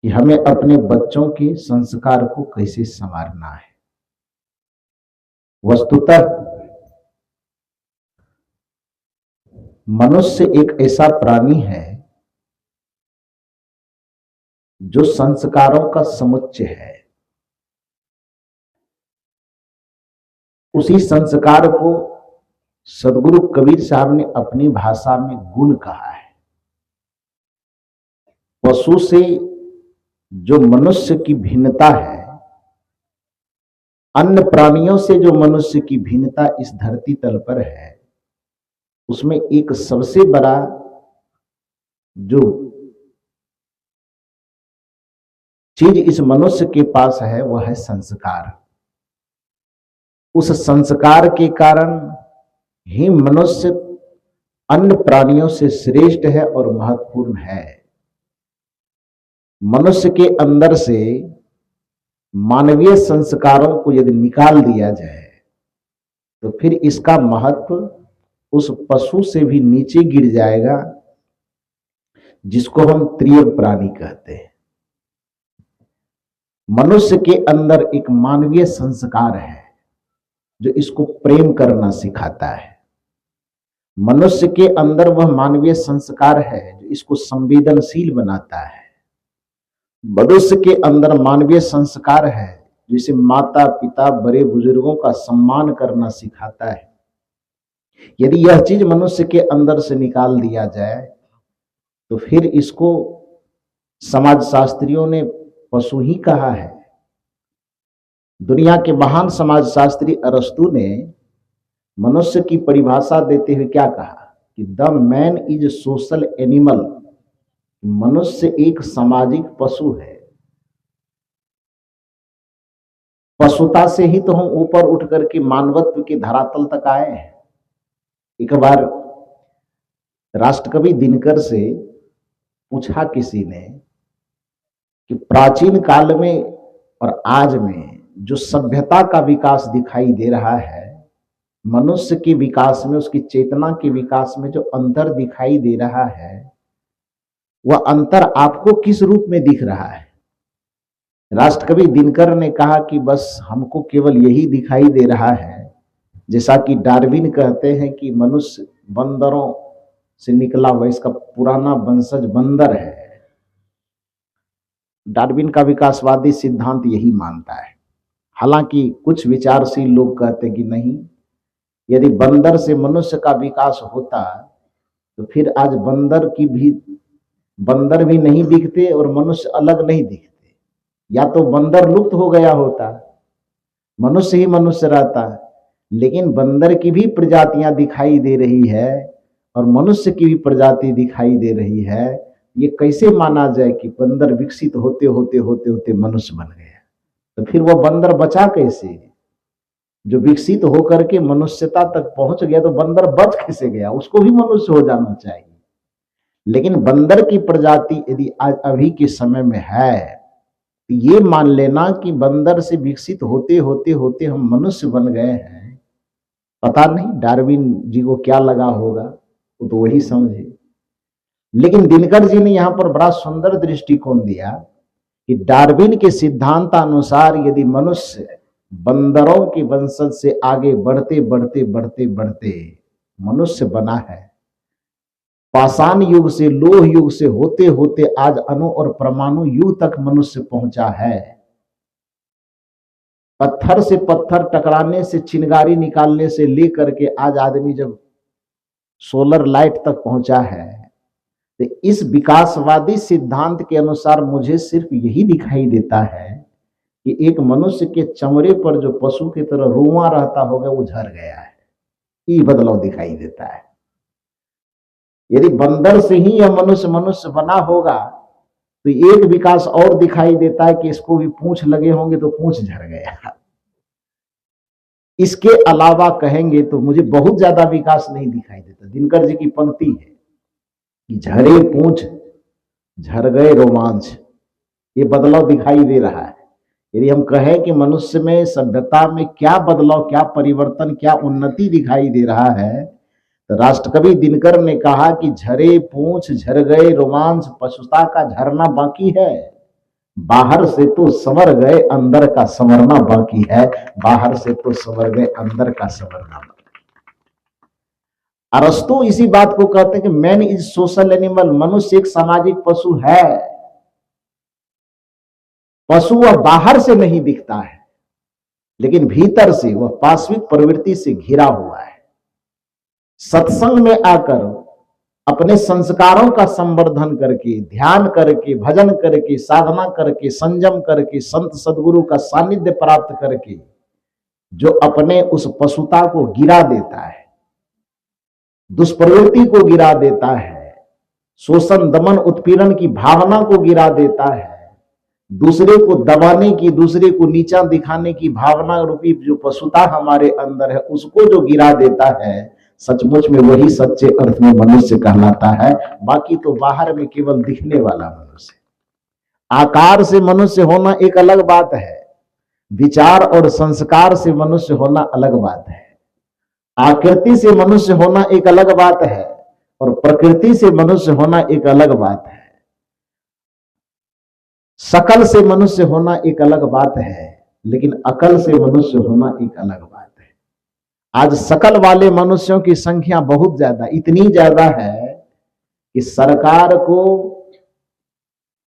कि हमें अपने बच्चों के संस्कार को कैसे संवारना है। वस्तुतः मनुष्य एक ऐसा प्राणी है जो संस्कारों का समुच्चय है। उसी संस्कार को सदगुरु कबीर साहब ने अपनी भाषा में गुण कहा है। पशु से जो मनुष्य की भिन्नता है, अन्य प्राणियों से जो मनुष्य की भिन्नता इस धरती तल पर है, उसमें एक सबसे बड़ा जो चीज इस मनुष्य के पास है वह है संस्कार। उस संस्कार के कारण ही मनुष्य अन्य प्राणियों से श्रेष्ठ है और महत्वपूर्ण है। मनुष्य के अंदर से मानवीय संस्कारों को यदि निकाल दिया जाए तो फिर इसका महत्व उस पशु से भी नीचे गिर जाएगा जिसको हम तृतीय प्राणी कहते हैं। मनुष्य के अंदर एक मानवीय संस्कार है जो इसको प्रेम करना सिखाता है। मनुष्य के अंदर वह मानवीय संस्कार है जो इसको संवेदनशील बनाता है। मनुष्य के अंदर मानवीय संस्कार है जिसे माता पिता बड़े बुजुर्गों का सम्मान करना सिखाता है। यदि यह चीज मनुष्य के अंदर से निकाल दिया जाए तो फिर इसको समाजशास्त्रियों ने पशु ही कहा है। दुनिया के महान समाजशास्त्री अरस्तु ने मनुष्य की परिभाषा देते हुए क्या कहा कि the man is social animal. मनुष्य एक सामाजिक पशु है। पशुता से ही तो हम ऊपर उठ करके मानवत्व के धरातल तक आए हैं। एक बार राष्ट्रकवि दिनकर से पूछा किसी ने कि प्राचीन काल में और आज में जो सभ्यता का विकास दिखाई दे रहा है, मनुष्य के विकास में, उसकी चेतना के विकास में जो अंतर दिखाई दे रहा है, वह अंतर आपको किस रूप में दिख रहा है? राष्ट्रकवि दिनकर ने कहा कि बस हमको केवल यही दिखाई दे रहा है जैसा कि डार्विन कहते हैं कि मनुष्य बंदरों से निकला हुआ, इसका पुराना वंशज बंदर है। डार्विन का विकासवादी सिद्धांत यही मानता है। हालांकि कुछ विचारशील लोग कहते हैं कि नहीं, यदि बंदर से मनुष्य का विकास होता तो फिर आज बंदर भी नहीं दिखते और मनुष्य अलग नहीं दिखते। या तो बंदर लुप्त हो गया होता, मनुष्य ही मनुष्य रहता। लेकिन बंदर की भी प्रजातियां दिखाई दे रही है और मनुष्य की भी प्रजाति दिखाई दे रही है। ये कैसे माना जाए कि बंदर विकसित होते होते होते होते मनुष्य बन गया? तो फिर वह बंदर बचा कैसे? जो विकसित होकर के मनुष्यता तक पहुंच गया तो बंदर बच कैसे गया? उसको भी मनुष्य हो जाना चाहिए। लेकिन बंदर की प्रजाति यदि आज अभी के समय में है तो ये मान लेना कि बंदर से विकसित होते होते होते हम मनुष्य बन गए हैं। पता नहीं डार्विन जी को क्या लगा होगा, वो तो वही समझे। लेकिन दिनकर जी ने यहाँ पर बड़ा सुंदर दृष्टिकोण दिया कि डार्विन के सिद्धांतानुसार यदि मनुष्य बंदरों के वंशज से आगे बढ़ते बढ़ते बढ़ते बढ़ते मनुष्य बना है, पाषाण युग से लोह युग से होते होते आज अणु और परमाणु युग तक मनुष्य पहुंचा है। पत्थर से पत्थर टकराने से, चिंगारी निकालने से लेकर के आज आदमी जब सोलर लाइट तक पहुंचा है, तो इस विकासवादी सिद्धांत के अनुसार मुझे सिर्फ यही दिखाई देता है कि एक मनुष्य के चमड़े पर जो पशु की तरह रुआं रहता होगा वो झड़ गया है। ये बदलाव दिखाई देता है। यदि बंदर से ही यह मनुष्य बना होगा तो एक विकास और दिखाई देता है कि इसको भी पूंछ लगे होंगे तो पूंछ झड़ गया। इसके अलावा कहेंगे तो मुझे बहुत ज्यादा विकास नहीं दिखाई देता। दिनकर जी की पंक्ति है कि झरे पूंछ झड़ गए रोमांच, ये बदलाव दिखाई दे रहा है। यदि हम कहें कि मनुष्य में, सभ्यता में क्या बदलाव, क्या परिवर्तन, क्या उन्नति दिखाई दे रहा है, तो राष्ट्रकवि दिनकर ने कहा कि झरे पूंछ झड़ गए रोमांच, पशुता का झरना बाकी है। बाहर से तो संवर गए, अंदर का संवरना बाकी है। बाहर से तो संवर गए, अंदर का संवरना बाकी। अरस्तु इसी बात को कहते हैं कि मैन इज सोशल एनिमल, मनुष्य एक सामाजिक पशु है। पशु वह बाहर से नहीं दिखता है, लेकिन भीतर से वह पाश्विक प्रवृत्ति से घिरा हुआ है। सत्संग में आकर अपने संस्कारों का संवर्धन करके, ध्यान करके, भजन करके, साधना करके, संयम करके, संत सदगुरु का सानिध्य प्राप्त करके जो अपने उस पशुता को गिरा देता है, दुष्प्रवृत्ति को गिरा देता है, शोषण दमन उत्पीड़न की भावना को गिरा देता है, दूसरे को दबाने की, दूसरे को नीचा दिखाने की भावना रूपी जो पशुता हमारे अंदर है, उसको जो गिरा देता है, सचमुच में वही सच्चे अर्थ में मनुष्य कहलाता है। बाकी तो बाहर में केवल दिखने वाला मनुष्य। आकार से मनुष्य होना एक अलग बात है, विचार और संस्कार से मनुष्य होना अलग बात है। आकृति से मनुष्य होना एक अलग बात है और प्रकृति से मनुष्य होना एक अलग बात है। शकल से मनुष्य होना एक अलग बात है, लेकिन अकल से मनुष्य होना एक अलग बात है। आज शकल वाले मनुष्यों की संख्या बहुत ज्यादा, इतनी ज्यादा है कि सरकार को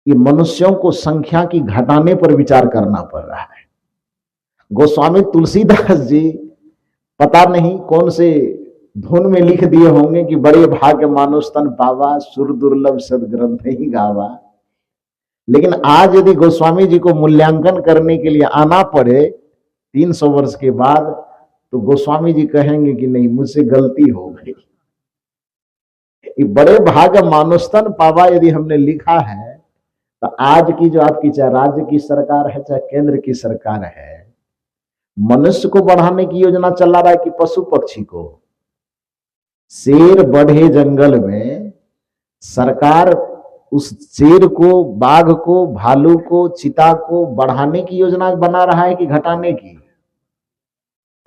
ये मनुष्यों को संख्या की घटाने पर विचार करना पड़ रहा है। गोस्वामी तुलसीदास जी पता नहीं कौन से धुन में लिख दिए होंगे कि बड़े भाग्य मानुष तन पावा, सुर दुर्लभ सदग्रंथ ही गावा। लेकिन आज यदि गोस्वामी जी को मूल्यांकन करने के लिए आना पड़े 300 वर्ष के बाद, तो गोस्वामी जी कहेंगे कि नहीं, मुझसे गलती हो गई। बड़े भाग्य मानुस्तन पावा यदि हमने लिखा है, तो आज की जो आपकी चाहे राज्य की सरकार है चाहे केंद्र की सरकार है, मनुष्य को बढ़ाने की योजना चला रहा है कि पशु पक्षी को। शेर बढ़े जंगल में, सरकार उस शेर को, बाघ को, भालू को, चीता को बढ़ाने की योजना बना रहा है कि घटाने की?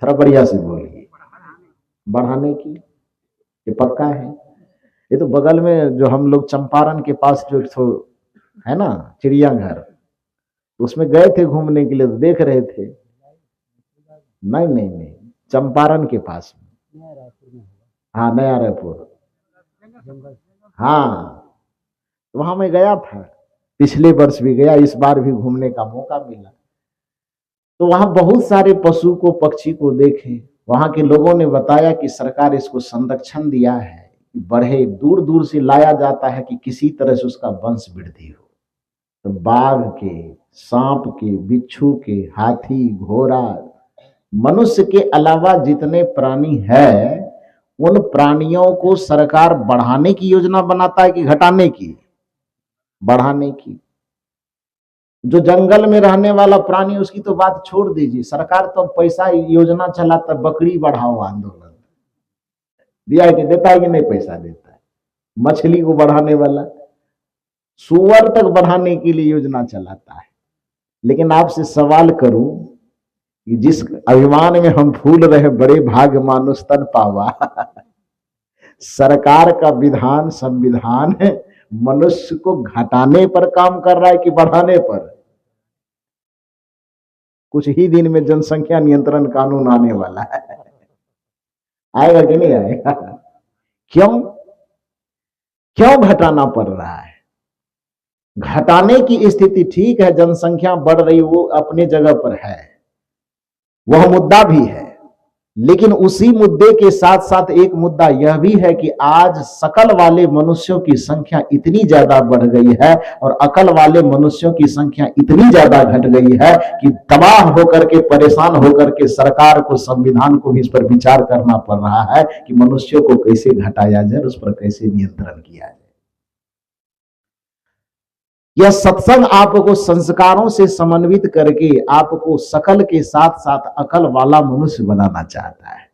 थोड़ा बढ़िया से बोलिए। बढ़ाने की, ये पक्का है। ये तो बगल में जो हम लोग चंपारण के पास जो है ना चिड़ियाघर, उसमें गए थे घूमने के लिए, तो देख रहे थे। नहीं नहीं नहीं, चंपारण के पास में, हाँ नया रायपुर, हाँ वहां मैं गया था, पिछले वर्ष भी गया, इस बार भी घूमने का मौका मिला। तो वहां बहुत सारे पशु को, पक्षी को देखे। वहां के लोगों ने बताया कि सरकार इसको संरक्षण दिया है, बढ़े, दूर दूर से लाया जाता है कि किसी तरह से उसका वंश वृद्धि हो। तो बाघ के, सांप के, बिच्छू के, हाथी, घोड़ा, मनुष्य के अलावा जितने प्राणी है, उन प्राणियों को सरकार बढ़ाने की योजना बनाता है कि घटाने की? बढ़ाने की। जो जंगल में रहने वाला प्राणी, उसकी तो बात छोड़ दीजिए, सरकार तो पैसा योजना चलाता, बकरी बढ़ाओ आंदोलन दिया है कि देता है कि नहीं? पैसा देता है। मछली को बढ़ाने वाला, सुअर तक बढ़ाने के लिए योजना चलाता है। लेकिन आपसे सवाल करूं कि जिस अभिमान में हम फूल रहे, बड़े भाग्य मानुष तन पावा, सरकार का विधान, संविधान मनुष्य को घटाने पर काम कर रहा है कि बढ़ाने पर? कुछ ही दिन में जनसंख्या नियंत्रण कानून आने वाला है, आएगा कि नहीं आएगा? क्यों क्यों घटाना पड़ रहा है? घटाने की स्थिति ठीक है, जनसंख्या बढ़ रही, वो अपने जगह पर है, वह मुद्दा भी है। लेकिन उसी मुद्दे के साथ साथ एक मुद्दा यह भी है कि आज शकल वाले मनुष्यों की संख्या इतनी ज्यादा बढ़ गई है और अकल वाले मनुष्यों की संख्या इतनी ज्यादा घट गई है कि तबाह होकर के, परेशान होकर के सरकार को, संविधान को भी इस पर विचार करना पड़ रहा है कि मनुष्यों को कैसे घटाया जाए, उस पर कैसे नियंत्रण किया जाए। यह सत्संग आपको संस्कारों से समन्वित करके आपको शकल के साथ साथ अकल वाला मनुष्य बनाना चाहता है।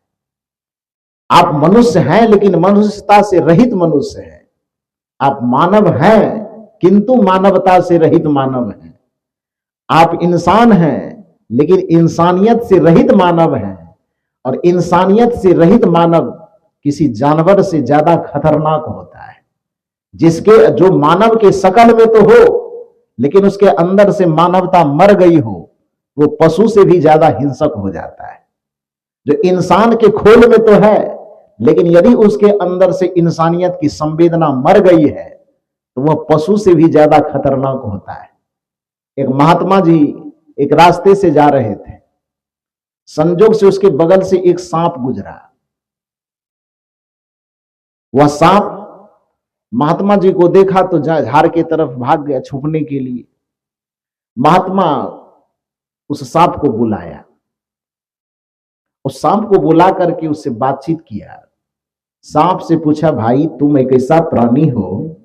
आप मनुष्य हैं, लेकिन मनुष्यता से रहित मनुष्य हैं। आप मानव हैं, किंतु मानवता से रहित मानव हैं। आप इंसान हैं, लेकिन इंसानियत से रहित मानव हैं। और इंसानियत से रहित मानव किसी जानवर से ज्यादा खतरनाक होता है, जिसके, जो मानव के शकल में तो हो लेकिन उसके अंदर से मानवता मर गई हो, वो पशु से भी ज्यादा हिंसक हो जाता है। जो इंसान के खोल में तो है, लेकिन यदि उसके अंदर से इंसानियत की संवेदना मर गई है तो वह पशु से भी ज्यादा खतरनाक होता है। एक महात्मा जी एक रास्ते से जा रहे थे, संजोग से उसके बगल से एक सांप गुजरा। वह सांप महात्मा जी को देखा तो झाड़ के तरफ भाग गया छुपने के लिए। महात्मा उस सांप को बुलाया, उस सांप को बुला करके उससे बातचीत किया। सांप से पूछा, भाई तुम एक ऐसा प्राणी हो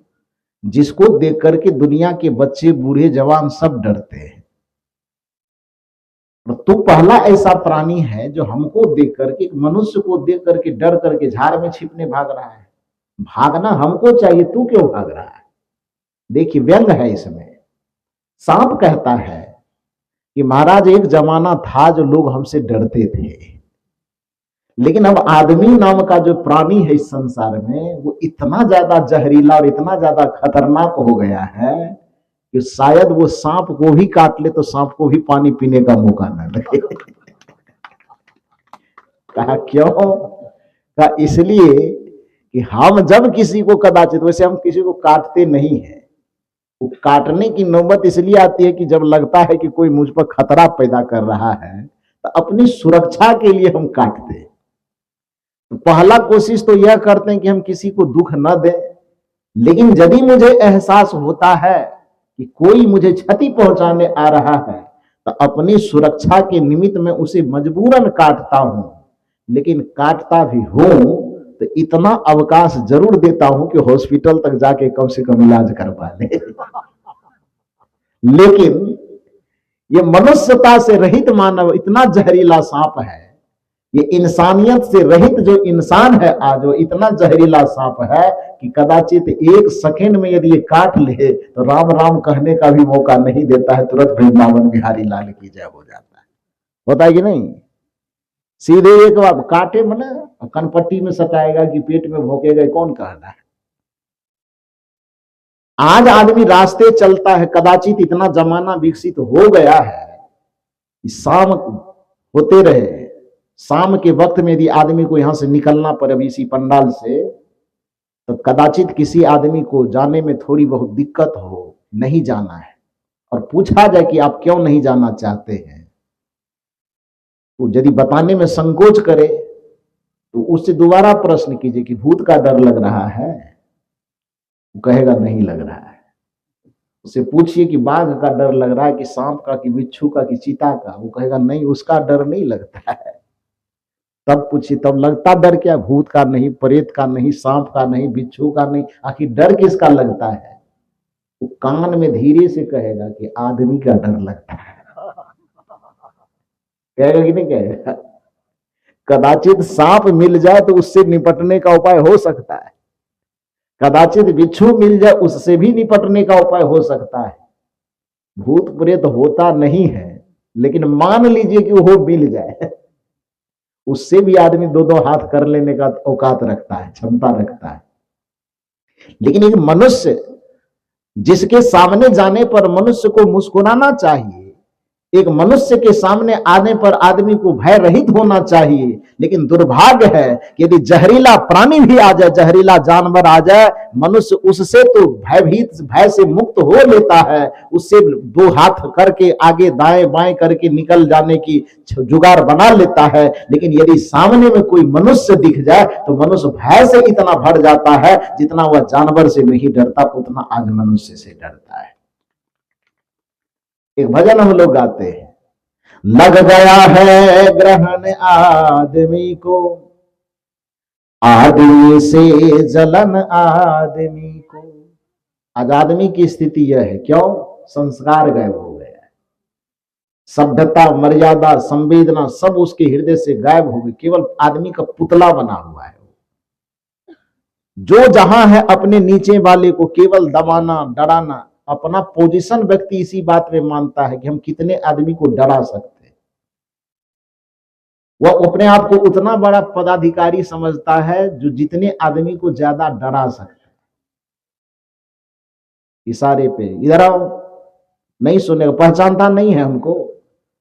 जिसको देख करके दुनिया के बच्चे बूढ़े जवान सब डरते हैं, और तू पहला ऐसा प्राणी है जो हमको देख करके, मनुष्य को देख करके डर करके झाड़ में छिपने भाग रहा है। भागना हमको चाहिए, तू क्यों भाग रहा है? देखिए व्यंग है इसमें। सांप कहता है कि महाराज एक जमाना था जो लोग हमसे डरते थे, लेकिन अब आदमी नाम का जो प्राणी है इस संसार में वो इतना ज्यादा जहरीला और इतना ज्यादा खतरनाक हो गया है कि शायद वो सांप को भी काट ले तो सांप को भी पानी पीने का मौका न लगे। कहा क्यों? कहा इसलिए कि हम जब किसी को कदाचित, वैसे हम किसी को काटते नहीं है, वो काटने की नौबत इसलिए आती है कि जब लगता है कि कोई मुझ पर खतरा पैदा कर रहा है तो अपनी सुरक्षा के लिए हम काटते हैं। तो पहला कोशिश तो यह करते हैं कि हम किसी को दुख न दें, लेकिन यदि मुझे एहसास होता है कि कोई मुझे क्षति पहुंचाने आ रहा है तो अपनी सुरक्षा के निमित्त में उसे मजबूरन काटता हूं। लेकिन काटता भी हूं तो इतना अवकाश जरूर देता हूं कि हॉस्पिटल तक जाके कम से कम इलाज करवा ले। लेकिन ये मनुष्यता से रहित मानव इतना जहरीला सांप है, ये इंसानियत से रहित जो इंसान है आज वो इतना जहरीला सांप है कि कदाचित एक सेकंड में यदि ये काट ले तो राम राम कहने का भी मौका नहीं देता है, तुरंत वृंदावन बिहारी लाल की जय हो जाता है। होता है कि नहीं? सीधे एक बार काटे मना कनपट्टी में सटाएगा कि पेट में भोंकेगा, कौन कहना है? आज आदमी रास्ते चलता है, कदाचित इतना जमाना विकसित हो गया है कि शाम होते रहे, शाम के वक्त में यदि आदमी को यहां से निकलना पड़े इसी पंडाल से, तो कदाचित किसी आदमी को जाने में थोड़ी बहुत दिक्कत हो, नहीं जाना है, और पूछा जाए कि आप क्यों नहीं जाना चाहते हैं, तो यदि बताने में संकोच करे तो उससे दोबारा प्रश्न कीजिए कि भूत का डर लग रहा है, वो कहेगा नहीं लग रहा है। उससे पूछिए कि बाघ का डर लग रहा है कि सांप का कि बिच्छू का कि चीता का, वो कहेगा नहीं उसका डर नहीं लगता है। तब पूछिए तब लगता डर क्या? भूत का नहीं, प्रेत का नहीं, सांप का नहीं, बिच्छू का नहीं, आखिर डर किसका लगता है? वो कान में धीरे से कहेगा कि आदमी का डर लगता है। कहेगा कि नहीं कहेगा? कदाचित सांप मिल जाए तो उससे निपटने का उपाय हो सकता है, कदाचित बिच्छू मिल जाए उससे भी निपटने का उपाय हो सकता है। भूत प्रेत होता नहीं है, लेकिन मान लीजिए कि वो मिल जाए, उससे भी आदमी दो दो हाथ कर लेने का औकात रखता है, क्षमता रखता है। लेकिन एक मनुष्य जिसके सामने जाने पर मनुष्य को मुस्कुराना चाहिए, एक मनुष्य के सामने आने पर आदमी को भय रहित होना चाहिए, लेकिन दुर्भाग्य है कि यदि जहरीला प्राणी भी आ जाए, जहरीला जानवर आ जाए, मनुष्य उससे तो भय से मुक्त हो लेता है, उससे दो हाथ करके आगे दाएं बाएं करके निकल जाने की जुगाड़ बना लेता है। लेकिन यदि सामने में कोई मनुष्य दिख जाए तो मनुष्य भय से इतना भर जाता है, जितना वह जानवर से नहीं डरता उतना आज मनुष्य से डरता है। एक भजन हम लोग गाते हैं, लग गया है ग्रहण आदमी को, आदमी से जलन आदमी को। आज आदमी की स्थिति यह है, क्यों? संस्कार गायब हो गया है, सभ्यता मर्यादा संवेदना सब उसके हृदय से गायब हो गई, केवल आदमी का पुतला बना हुआ है। जो जहां है अपने नीचे वाले को केवल दबाना डराना, अपना पोजीशन व्यक्ति इसी बात में मानता है कि हम कितने आदमी को डरा सकते हैं। वह अपने आप को उतना बड़ा पदाधिकारी समझता है जो जितने आदमी को ज्यादा डरा सकता है। इशारे पे इधर आओ, नहीं सुनेगा, पहचानता नहीं है हमको,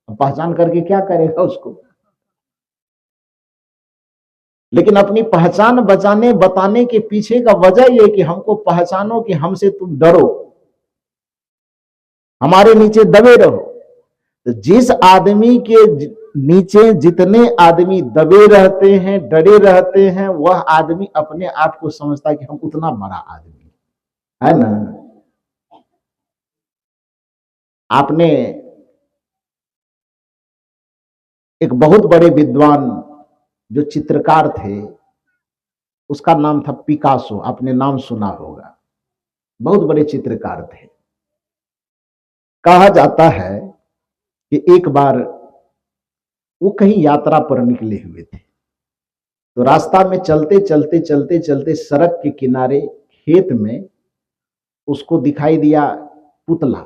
पहचान करके क्या करेगा उसको। लेकिन अपनी पहचान बचाने बताने के पीछे का वजह यह कि हमको पहचानो कि हमसे तुम डरो, हमारे नीचे दबे रहो। तो जिस आदमी के नीचे जितने आदमी दबे रहते हैं, डरे रहते हैं, वह आदमी अपने आप को समझता है कि हम उतना बड़ा आदमी है ना। आपने एक बहुत बड़े विद्वान जो चित्रकार थे, उसका नाम था पिकासो, आपने नाम सुना होगा, बहुत बड़े चित्रकार थे। कहा जाता है कि एक बार वो कहीं यात्रा पर निकले हुए थे, तो रास्ता में चलते चलते चलते चलते सड़क के किनारे खेत में उसको दिखाई दिया पुतला।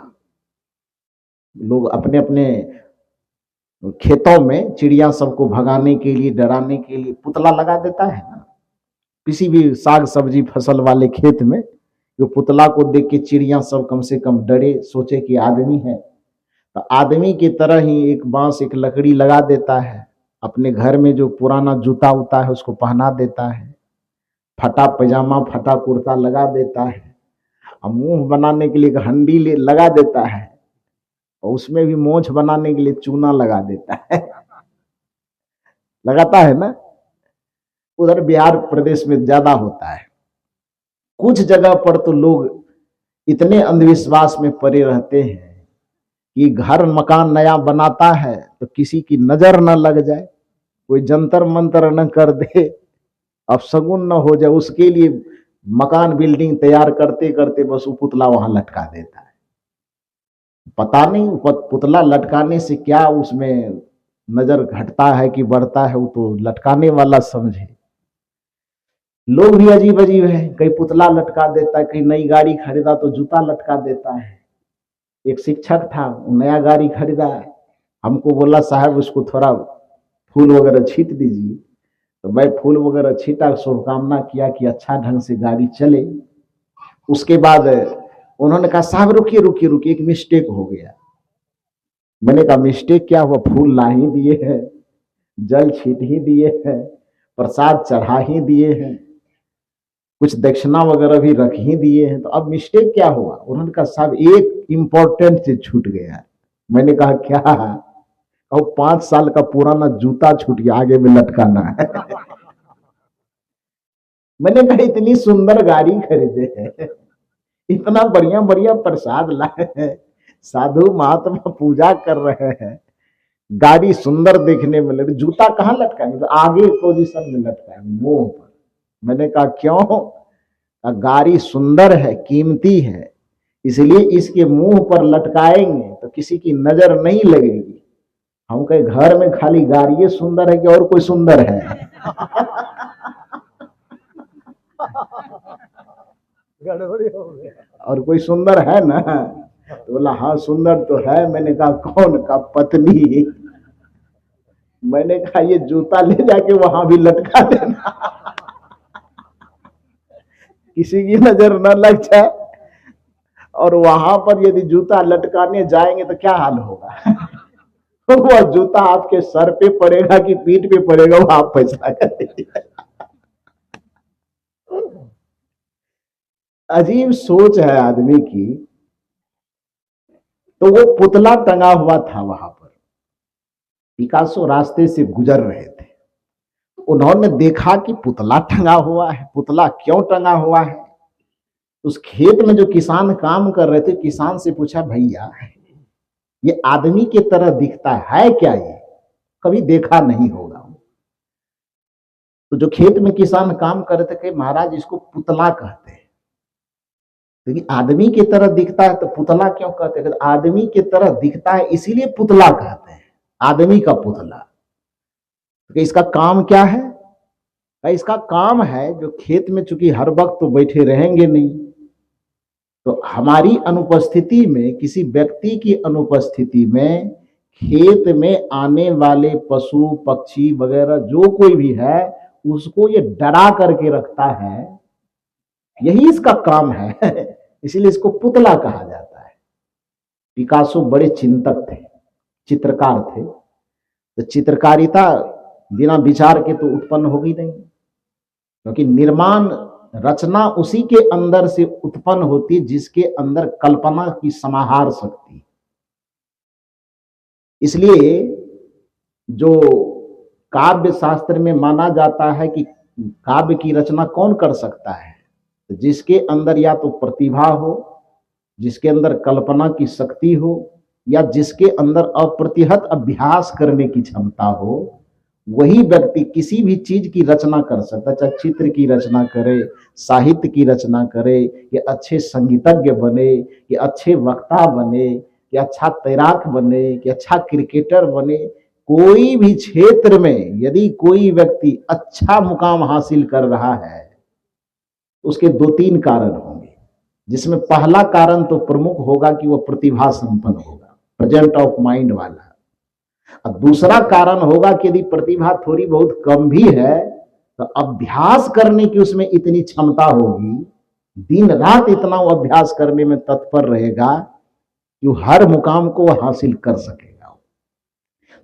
लोग अपने अपने खेतों में चिड़िया सबको भगाने के लिए, डराने के लिए पुतला लगा देता है ना। किसी भी साग सब्जी फसल वाले खेत में जो पुतला को देख के चिड़िया सब कम से कम डरे, सोचे कि आदमी है। तो आदमी की तरह ही एक बांस, एक लकड़ी लगा देता है, अपने घर में जो पुराना जूता उता है उसको पहना देता है, फटा पैजामा फटा कुर्ता लगा देता है, और मुंह बनाने के लिए एक हंडी लगा देता है, और उसमें भी मोछ बनाने के लिए चूना लगा देता है। लगाता है ना, उधर बिहार प्रदेश में ज्यादा होता है। कुछ जगह पर तो लोग इतने अंधविश्वास में पड़े रहते हैं कि घर मकान नया बनाता है तो किसी की नजर न लग जाए, कोई जंतर मंतर न कर दे, अब शगुन न हो जाए, उसके लिए मकान बिल्डिंग तैयार करते करते बस वो पुतला वहां लटका देता है। पता नहीं पुतला लटकाने से क्या उसमें नजर घटता है कि बढ़ता है, वो तो लटकाने वाला समझे। लोग भी अजीब अजीब है, कहीं पुतला लटका देता है, कहीं नई गाड़ी खरीदा तो जूता लटका देता है। एक शिक्षक था, नया गाड़ी खरीदा, हमको बोला साहब उसको थोड़ा फूल वगैरह छीट दीजिए। तो मैं फूल वगैरह छीटा, शुभकामना किया कि अच्छा ढंग से गाड़ी चले। उसके बाद उन्होंने कहा साहब रुकिए रुकिए रुकिए, एक मिस्टेक हो गया। मैंने कहा मिस्टेक क्या हुआ? फूल ला ही दिए हैं, जल छीट ही दिए हैं, प्रसाद चढ़ा ही दिए हैं, कुछ दक्षिणा वगैरह भी रख ही दिए हैं, तो अब मिस्टेक क्या हुआ? उन्होंने कहा साहब एक इंपॉर्टेंट चीज छूट गया है। मैंने कहा क्या? और 5 साल का पुराना जूता छूट गया, आगे में लटकाना है। मैंने कहा इतनी सुंदर गाड़ी खरीदे है, इतना बढ़िया बढ़िया प्रसाद लाए हैं, साधु महात्मा पूजा कर रहे हैं, गाड़ी सुंदर देखने में लगे, जूता कहाँ लटकाएंगे? तो आगे पोजीशन में लटकाएंगे, मुंह पर। मैंने कहा क्यों? गाड़ी सुंदर है, कीमती है, इसलिए इसके मुंह पर लटकाएंगे तो किसी की नजर नहीं लगेगी। हम कहे घर में खाली गाड़ी सुंदर है कि और कोई सुंदर है? गड़बड़ी हो गया। और कोई सुंदर है ना? तो बोला हाँ सुंदर तो है। मैंने कहा कौन? का पत्नी। मैंने कहा ये जूता ले जाके वहां भी लटका देना, किसी की नजर न लग जाए। और वहां पर यदि जूता लटकाने जाएंगे तो क्या हाल होगा? वह जूता आपके सर पे पड़ेगा कि पीठ पे पड़ेगा, वो आप फैसला करेंगे। अजीब सोच है आदमी की। तो वो पुतला टंगा हुआ था वहां पर, पिकासो रास्ते से गुजर रहे थे, उन्होंने देखा कि पुतला टंगा हुआ है। पुतला क्यों टंगा हुआ है? उस खेत में जो किसान काम कर रहे थे, किसान से पूछा भैया ये आदमी की तरह दिखता है क्या? ये कभी देखा नहीं होगा। तो जो खेत में किसान काम कर रहे थे कि महाराज इसको पुतला कहते हैं, क्योंकि आदमी की तरह दिखता है तो पुतला क्यों कहते हैं? आदमी की तरह दिखता है इसीलिए पुतला कहते हैं, आदमी का पुतला। तो इसका काम क्या है? इसका काम है जो खेत में चूंकि हर वक्त तो बैठे रहेंगे नहीं, तो हमारी अनुपस्थिति में, किसी व्यक्ति की अनुपस्थिति में खेत में आने वाले पशु पक्षी वगैरह जो कोई भी है उसको ये डरा करके रखता है, यही इसका काम है। इसीलिए इसको पुतला कहा जाता है। पिकासो बड़े चिंतक थे, चित्रकार थे। तो चित्रकारिता बिना विचार के तो उत्पन्न होगी नहीं, क्योंकि निर्माण रचना उसी के अंदर से उत्पन्न होती है जिसके अंदर कल्पना की समाहार शक्ति। इसलिए जो काव्य शास्त्र में माना जाता है कि काव्य की रचना कौन कर सकता है, तो जिसके अंदर या तो प्रतिभा हो, जिसके अंदर कल्पना की शक्ति हो, या जिसके अंदर अप्रतिहत अभ्यास करने की क्षमता हो, वही व्यक्ति किसी भी चीज की रचना कर सकता है। चाहे चित्र की रचना करे, साहित्य की रचना करे, कि अच्छे संगीतज्ञ बने, कि अच्छे वक्ता बने, कि अच्छा तैराक बने, कि अच्छा क्रिकेटर बने। कोई भी क्षेत्र में यदि कोई व्यक्ति अच्छा मुकाम हासिल कर रहा है, उसके 2-3 कारण होंगे, जिसमें पहला कारण तो प्रमुख होगा कि वह प्रतिभा संपन्न होगा, प्रेजेंट ऑफ माइंड वाला। अब दूसरा कारण होगा कि यदि प्रतिभा थोड़ी बहुत कम भी है तो अभ्यास करने की उसमें इतनी क्षमता होगी, दिन रात इतना वो अभ्यास करने में तत्पर रहेगा कि हर मुकाम को वह हासिल कर सकेगा।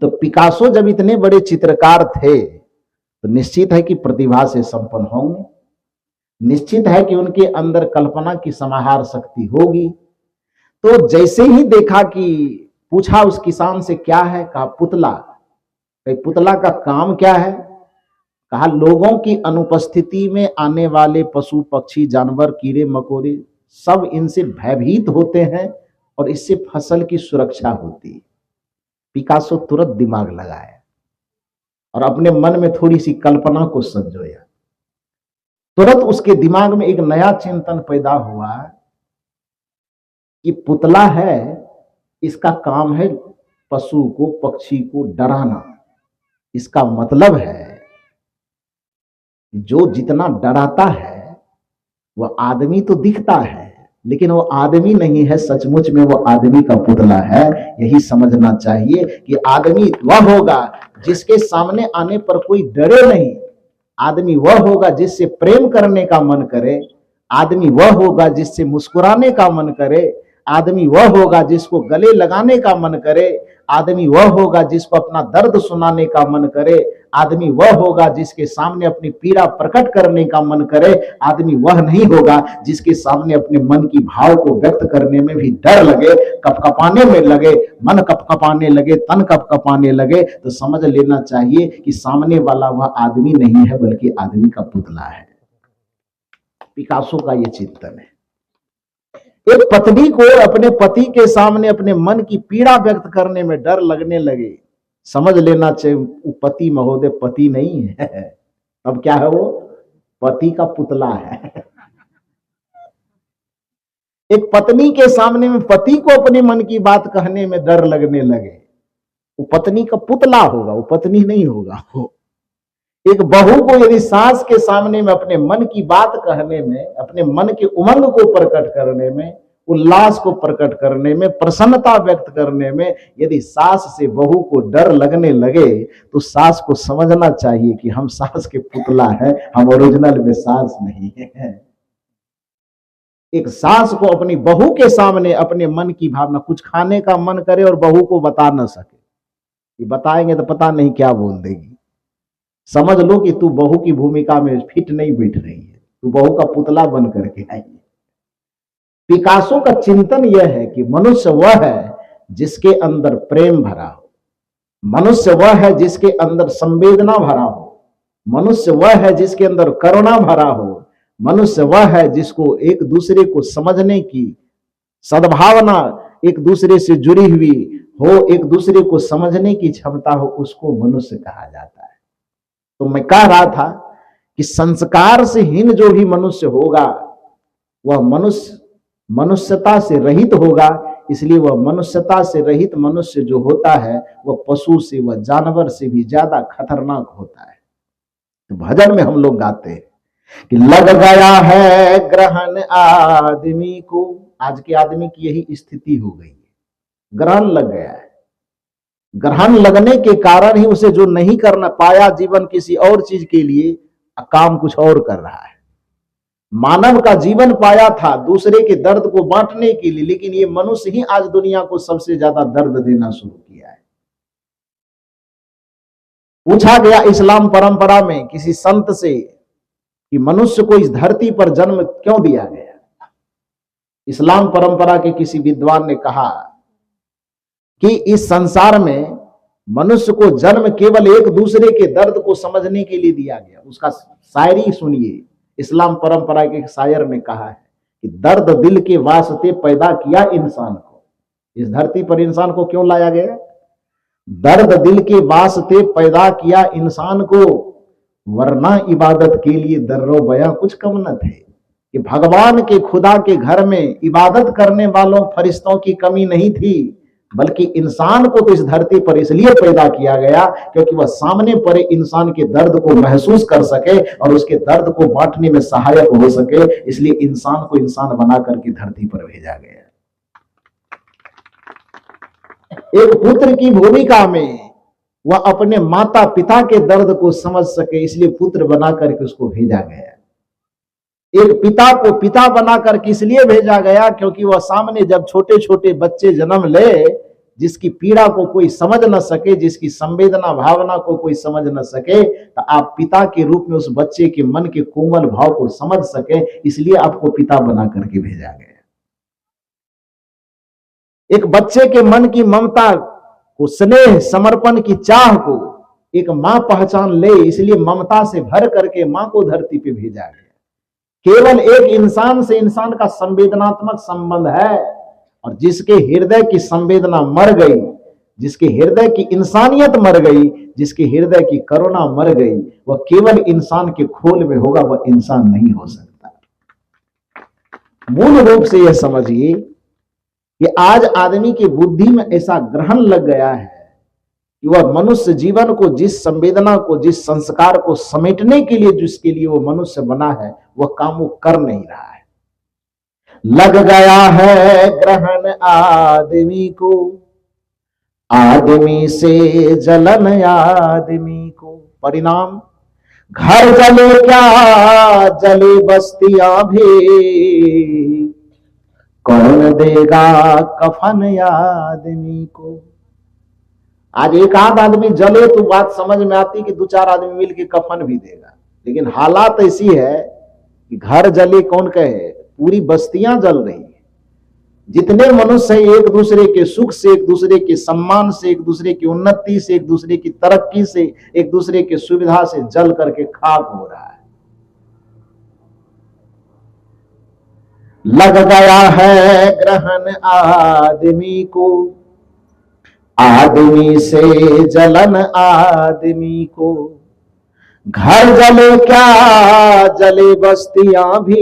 तो पिकासो जब इतने बड़े चित्रकार थे तो निश्चित है कि प्रतिभा से संपन्न होंगे, निश्चित है कि उनके अंदर कल्पना की समाहार शक्ति होगी। तो जैसे ही देखा कि पूछा उस किसान से क्या है, कहा पुतला। पुतला का काम क्या है? कहा लोगों की अनुपस्थिति में आने वाले पशु पक्षी जानवर कीड़े मकोड़े सब इनसे भयभीत होते हैं और इससे फसल की सुरक्षा होती है। पिकासो तुरंत दिमाग लगाया और अपने मन में थोड़ी सी कल्पना को संजोया। तुरंत उसके दिमाग में एक नया चिंतन पैदा हुआ कि पुतला है, इसका काम है पशु को पक्षी को डराना। इसका मतलब है जो जितना डराता है वह आदमी तो दिखता है, लेकिन वो आदमी नहीं है, सचमुच में वो आदमी का पुतला है। यही समझना चाहिए कि आदमी वह होगा जिसके सामने आने पर कोई डरे नहीं, आदमी वह होगा जिससे प्रेम करने का मन करे, आदमी वह होगा जिससे मुस्कुराने का मन करे, आदमी वह होगा जिसको गले लगाने का मन करे, आदमी वह होगा जिसको अपना दर्द सुनाने का मन करे, आदमी वह होगा जिसके सामने अपनी पीड़ा प्रकट करने का मन करे, आदमी वह नहीं होगा जिसके सामने अपने मन की भाव को व्यक्त करने में भी डर लगे, कपकपाने में लगे, मन कपकपाने लगे, तन कपकपाने लगे। तो समझ लेना चाहिए कि सामने वाला वह आदमी नहीं है बल्कि आदमी का पुतला है। पिकासो का यह चिंतन है। एक पत्नी को अपने पति के सामने अपने मन की पीड़ा व्यक्त करने में डर लगने लगे, समझ लेना चाहिए वो पति महोदय पति नहीं है, अब क्या है, वो पति का पुतला है। एक पत्नी के सामने में पति को अपने मन की बात कहने में डर लगने लगे, वो पत्नी का पुतला होगा, वो पत्नी नहीं होगा। वो एक बहू को यदि सास के सामने में अपने मन की बात कहने में, अपने मन के उमंग को प्रकट करने में, उल्लास को प्रकट करने में, प्रसन्नता व्यक्त करने में यदि सास से बहू को डर लगने लगे तो सास को समझना चाहिए कि हम सास के पुतला है, हम ओरिजिनल में सास नहीं है। एक सास को अपनी बहू के सामने अपने मन की भावना, कुछ खाने का मन करे और बहू को बता न सके, ये बताएंगे तो पता नहीं क्या बोल देगी, समझ लो कि तू बहू की भूमिका में फिट नहीं बैठ रही है, तू बहू का पुतला बन करके आई है। पिकासो का चिंतन यह है कि मनुष्य वह है जिसके अंदर प्रेम भरा हो, मनुष्य वह है जिसके अंदर संवेदना भरा हो, मनुष्य वह है जिसके अंदर करुणा भरा हो, मनुष्य वह है जिसको एक दूसरे को समझने की सद्भावना एक दूसरे से जुड़ी हुई हो, एक दूसरे को समझने की क्षमता हो, उसको मनुष्य कहा जाता है। तो मैं कह रहा था कि संस्कार से हीन जो भी मनुष्य होगा वह मनुष्यता से रहित होगा, इसलिए वह मनुष्यता से रहित मनुष्य जो होता है वह पशु से, वह जानवर से भी ज्यादा खतरनाक होता है। तो भजन में हम लोग गाते हैं कि लग गया है ग्रहण आदमी को, आज के आदमी की यही स्थिति हो गई है, ग्रहण लग गया है। ग्रहण लगने के कारण ही उसे जो नहीं करना पाया जीवन किसी और चीज के लिए, काम कुछ और कर रहा है। मानव का जीवन पाया था दूसरे के दर्द को बांटने के लिए, लेकिन ये मनुष्य ही आज दुनिया को सबसे ज्यादा दर्द देना शुरू किया है। पूछा गया इस्लाम परंपरा में किसी संत से कि मनुष्य को इस धरती पर जन्म क्यों दिया गया। इस्लाम परंपरा के किसी विद्वान ने कहा कि इस संसार में मनुष्य को जन्म केवल एक दूसरे के दर्द को समझने के लिए दिया गया। उसका शायरी सुनिए। इस्लाम परंपरा के एक शायर ने कहा है कि दर्द दिल के वास्ते पैदा किया इंसान को। इस धरती पर इंसान को क्यों लाया गया? दर्द दिल के वास्ते पैदा किया इंसान को, वरना इबादत के लिए दर्रो बया कुछ कम न थे। कि भगवान के खुदा के घर में इबादत करने वालों फरिश्तों की कमी नहीं थी, बल्कि इंसान को तो इस धरती पर इसलिए पैदा किया गया क्योंकि वह सामने पड़े इंसान के दर्द को महसूस कर सके और उसके दर्द को बांटने में सहायक हो सके। इसलिए इंसान को इंसान बना करके धरती पर भेजा गया। एक पुत्र की भूमिका में वह अपने माता पिता के दर्द को समझ सके, इसलिए पुत्र बना करके उसको भेजा गया। एक पिता को पिता बना करके इसलिए भेजा गया क्योंकि वह सामने जब छोटे छोटे बच्चे जन्म ले, जिसकी पीड़ा को कोई समझ न सके, जिसकी संवेदना भावना को कोई समझ न सके, तो आप पिता के रूप में उस बच्चे के मन के कोमल भाव को समझ सके, इसलिए आपको पिता बना करके भेजा गया। एक बच्चे के मन की ममता को, स्नेह समर्पण की चाह को एक मां पहचान ले, इसलिए ममता से भर करके मां को धरती पे भेजा गया। केवल एक इंसान से इंसान का संवेदनात्मक संबंध है, और जिसके हृदय की संवेदना मर गई, जिसके हृदय की इंसानियत मर गई, जिसके हृदय की करुणा मर गई, वह केवल इंसान के खोल में होगा, वह इंसान नहीं हो सकता। मूल रूप से यह समझिए कि आज आदमी की बुद्धि में ऐसा ग्रहण लग गया है कि वह मनुष्य जीवन को, जिस संवेदना को, जिस संस्कार को समेटने के लिए जिसके लिए वो मनुष्य बना है, वह काम वो कर नहीं रहा है। लग गया है ग्रहण आदमी को, आदमी से जलन आदमी को। परिणाम घर जले क्या जले बस्तियां भी, कौन देगा कफन आदमी को। आज एक आध आदमी जले तो बात समझ में आती कि दो चार आदमी मिलके कफन भी देगा, लेकिन हालात ऐसी है कि घर जले कौन कहे, पूरी बस्तियां जल रही है। जितने मनुष्य एक दूसरे के सुख से, एक दूसरे के सम्मान से, एक दूसरे की उन्नति से, एक दूसरे की तरक्की से, एक दूसरे की सुविधा से जल करके खाक हो रहा है। लग गया है ग्रहण आदमी को, आदमी से जलन आदमी को। घर जले क्या जले बस्तियां भी,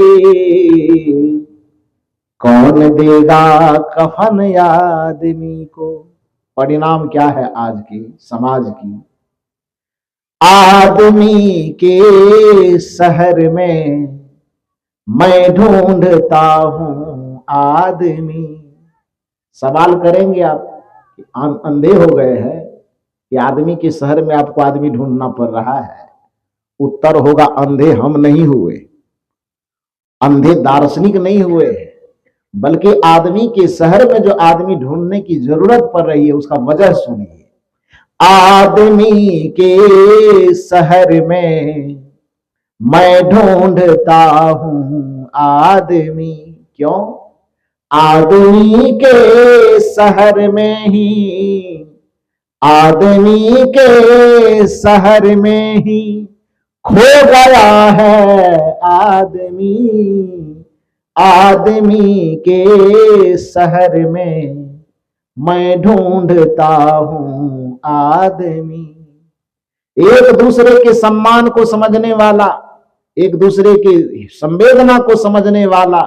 कौन देगा कफन आदमी को। परिणाम क्या है आज के समाज की? आदमी के शहर में मैं ढूंढता हूं आदमी। सवाल करेंगे आप, अंधे हो गए हैं कि आदमी के शहर में आपको आदमी ढूंढना पड़ रहा है? उत्तर होगा, अंधे हम नहीं हुए, अंधे दार्शनिक नहीं हुए, बल्कि आदमी के शहर में जो आदमी ढूंढने की जरूरत पड़ रही है उसका वजह सुनिए। आदमी के शहर में मैं ढूंढता हूं आदमी। क्यों? आदमी के शहर में ही, आदमी के शहर में ही खो गया है आदमी। आदमी के शहर में मैं ढूंढता हूं आदमी। एक दूसरे के सम्मान को समझने वाला, एक दूसरे की संवेदना को समझने वाला,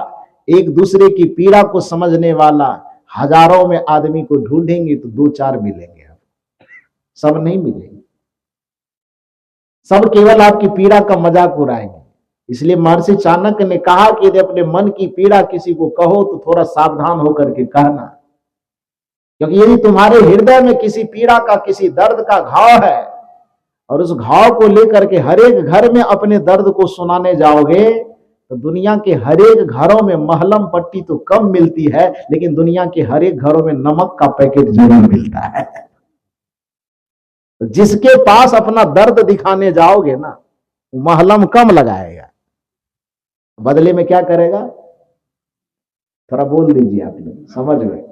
एक दूसरे की पीड़ा को समझने वाला हजारों में आदमी को ढूंढेंगे तो दो चार मिलेंगे, सब नहीं मिलेंगे। सब केवल आपकी पीड़ा का मजाक उड़ाएंगे। इसलिए महर्षि चाणक्य ने कहा कि यदि अपने मन की पीड़ा किसी को कहो तो थोड़ा सावधान होकर के कहना, क्योंकि यदि तुम्हारे हृदय में किसी पीड़ा का, किसी दर्द का घाव है और उस घाव को लेकर के हर एक घर में अपने दर्द को सुनाने जाओगे तो दुनिया के हर एक घरों में महलम पट्टी तो कम मिलती है, लेकिन दुनिया के हर एक घरों में नमक का पैकेट जरूर मिलता है। तो जिसके पास अपना दर्द दिखाने जाओगे ना, महलम कम लगाएगा, बदले में क्या करेगा? थोड़ा बोल दीजिए, आप लोग समझ गए।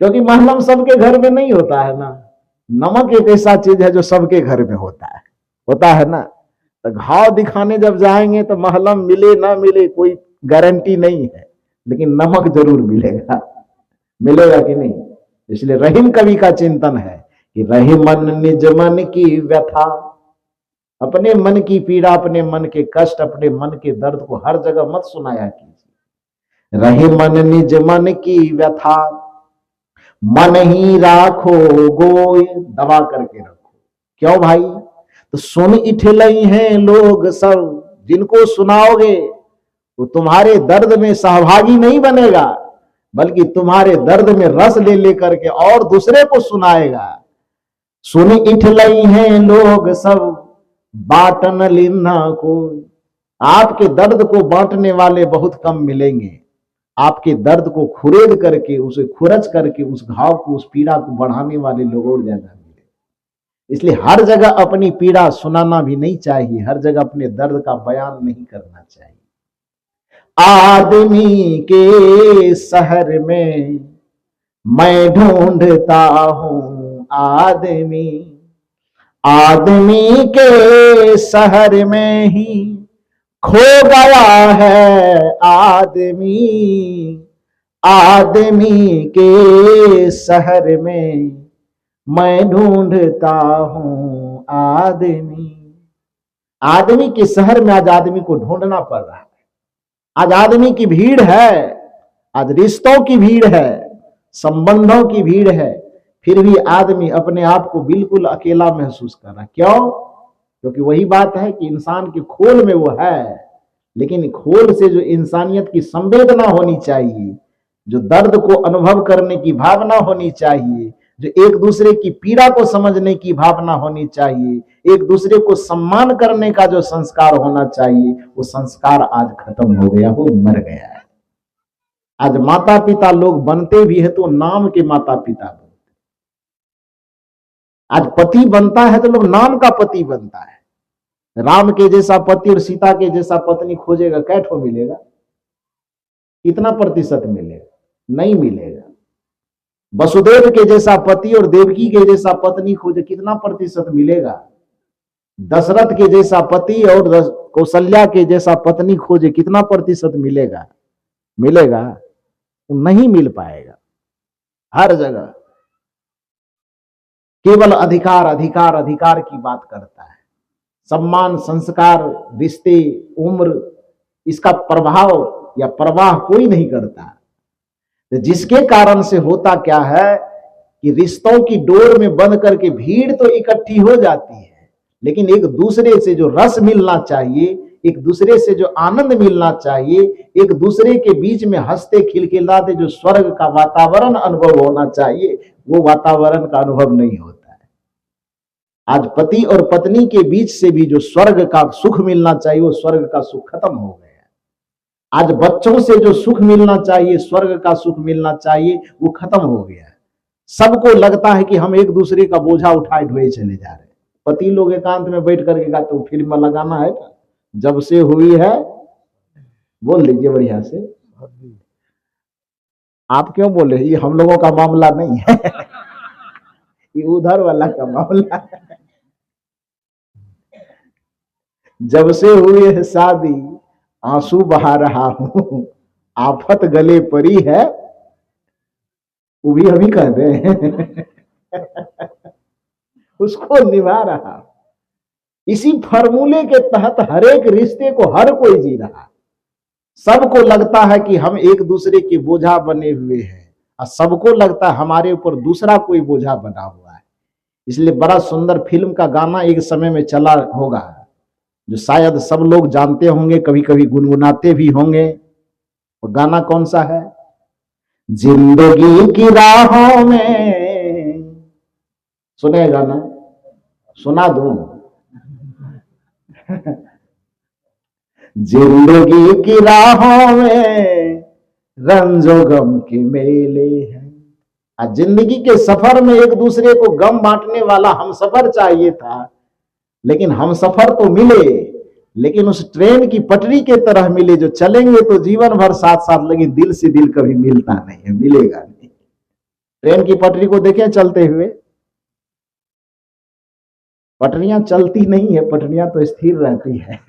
क्योंकि महलम सबके घर में नहीं होता है ना। नमक एक ऐसा चीज है जो सबके घर में होता है ना। तो घाव दिखाने जब जाएंगे तो महलम मिले ना मिले कोई गारंटी नहीं है, लेकिन नमक जरूर मिलेगा। मिलेगा कि नहीं? इसलिए रहीम कवि का चिंतन है कि रही मन निज मन की व्यथा, अपने मन की पीड़ा, अपने मन के कष्ट, अपने मन के दर्द को हर जगह मत सुनाया कीजिए। रही मन निज मन की व्यथा, मन ही राखो गोय, दबा करके रखो। क्यों भाई? तो सुन इठलई हैं लोग सब, जिनको सुनाओगे तो तुम्हारे दर्द में सहभागी नहीं बनेगा, बल्कि तुम्हारे दर्द में रस ले लेकर के और दूसरे को सुनाएगा। सुन इठलई हैं लोग सब, बाटन लिन्ना को। आपके दर्द को बांटने वाले बहुत कम मिलेंगे। आपके दर्द को खुरेद करके, उसे खुरच करके, उस घाव को, उस पीड़ा को बढ़ाने वाले लोग और ज्यादा मिले। इसलिए हर जगह अपनी पीड़ा सुनाना भी नहीं चाहिए, हर जगह अपने दर्द का बयान नहीं करना चाहिए। आदमी के शहर में मैं ढूंढता हूं आदमी, आदमी के शहर में ही खो गया है आदमी, आदमी के शहर में मैं ढूंढता हूं आदमी। आदमी के शहर में आज आदमी को ढूंढना पड़ रहा है। आज आदमी की भीड़ है, आज रिश्तों की भीड़ है, संबंधों की भीड़ है, फिर भी आदमी अपने आप को बिल्कुल अकेला महसूस कर रहा है। क्यों? क्योंकि वही बात है कि इंसान के खोल में वो है, लेकिन खोल से जो इंसानियत की संवेदना होनी चाहिए, जो दर्द को अनुभव करने की भावना होनी चाहिए, जो एक दूसरे की पीड़ा को समझने की भावना होनी चाहिए, एक दूसरे को सम्मान करने का जो संस्कार होना चाहिए, वो संस्कार आज खत्म हो गया, वो मर गया है। आज माता पिता लोग बनते भी है तो नाम के माता पिता बनते। आज पति बनता है तो लोग नाम का पति बनता है। राम के जैसा पति और सीता के जैसा पत्नी खोजेगा, कैठो मिलेगा? कितना प्रतिशत मिलेगा? नहीं मिलेगा। वसुदेव के जैसा पति और देवकी के जैसा पत्नी खोजे, कितना प्रतिशत मिलेगा? दशरथ के जैसा पति और कौशल्या के जैसा पत्नी खोजे, कितना प्रतिशत मिलेगा? मिलेगा? नहीं मिल पाएगा। हर जगह केवल अधिकार अधिकार अधिकार की बात करता है। सम्मान, संस्कार, रिश्ते, उम्र, इसका प्रभाव या प्रवाह कोई नहीं करता। तो जिसके कारण से होता क्या है कि रिश्तों की डोर में बंध करके भीड़ तो इकट्ठी हो जाती है, लेकिन एक दूसरे से जो रस मिलना चाहिए, एक दूसरे से जो आनंद मिलना चाहिए, एक दूसरे के बीच में हंसते खिलखिलाते जो स्वर्ग का वातावरण अनुभव होना चाहिए, वो वातावरण का अनुभव नहीं होता है। आज पति और पत्नी के बीच से भी जो स्वर्ग का सुख मिलना चाहिए, वो स्वर्ग का सुख खत्म हो गया। आज बच्चों से जो सुख मिलना चाहिए, स्वर्ग का सुख मिलना चाहिए, वो खत्म हो गया। सबको लगता है कि हम एक दूसरे का बोझा उठाए ढोए चले जा रहे हैं। पति लोग एकांत में बैठ करके गाते, तो फिल्म लगाना है क्या? जब से हुई है, बोल दीजिए बढ़िया से। आप क्यों बोले? ये हम लोगों का मामला नहीं है, ये उधर वाला का मामला है। जब से हुई है शादी, आंसू बहा रहा हूं, आफत गले पड़ी है, वो भी अभी कह दे उसको निभा रहा। इसी फॉर्मूले के तहत हर एक रिश्ते को हर कोई जी रहा। सबको लगता है कि हम एक दूसरे के बोझा बने हुए हैं, और सबको लगता है हमारे ऊपर दूसरा कोई बोझा बना हुआ है। इसलिए बड़ा सुंदर फिल्म का गाना एक समय में चला होगा, जो शायद सब लोग जानते होंगे, कभी कभी गुनगुनाते भी होंगे। वो गाना कौन सा है? जिंदगी की राहों में, सुने गाना? सुना दूं? जिंदगी की राहों में रंजो गम के मेले हैं। जिंदगी के सफर में एक दूसरे को गम बांटने वाला हम सफर चाहिए था, लेकिन हम सफर तो मिले, लेकिन उस ट्रेन की पटरी के तरह मिले जो चलेंगे तो जीवन भर साथ साथ, लेकिन दिल से दिल कभी मिलता नहीं है, मिलेगा नहीं। ट्रेन की पटरी को देखें चलते हुए, पटरियां चलती नहीं है, पटरियां तो स्थिर रहती है।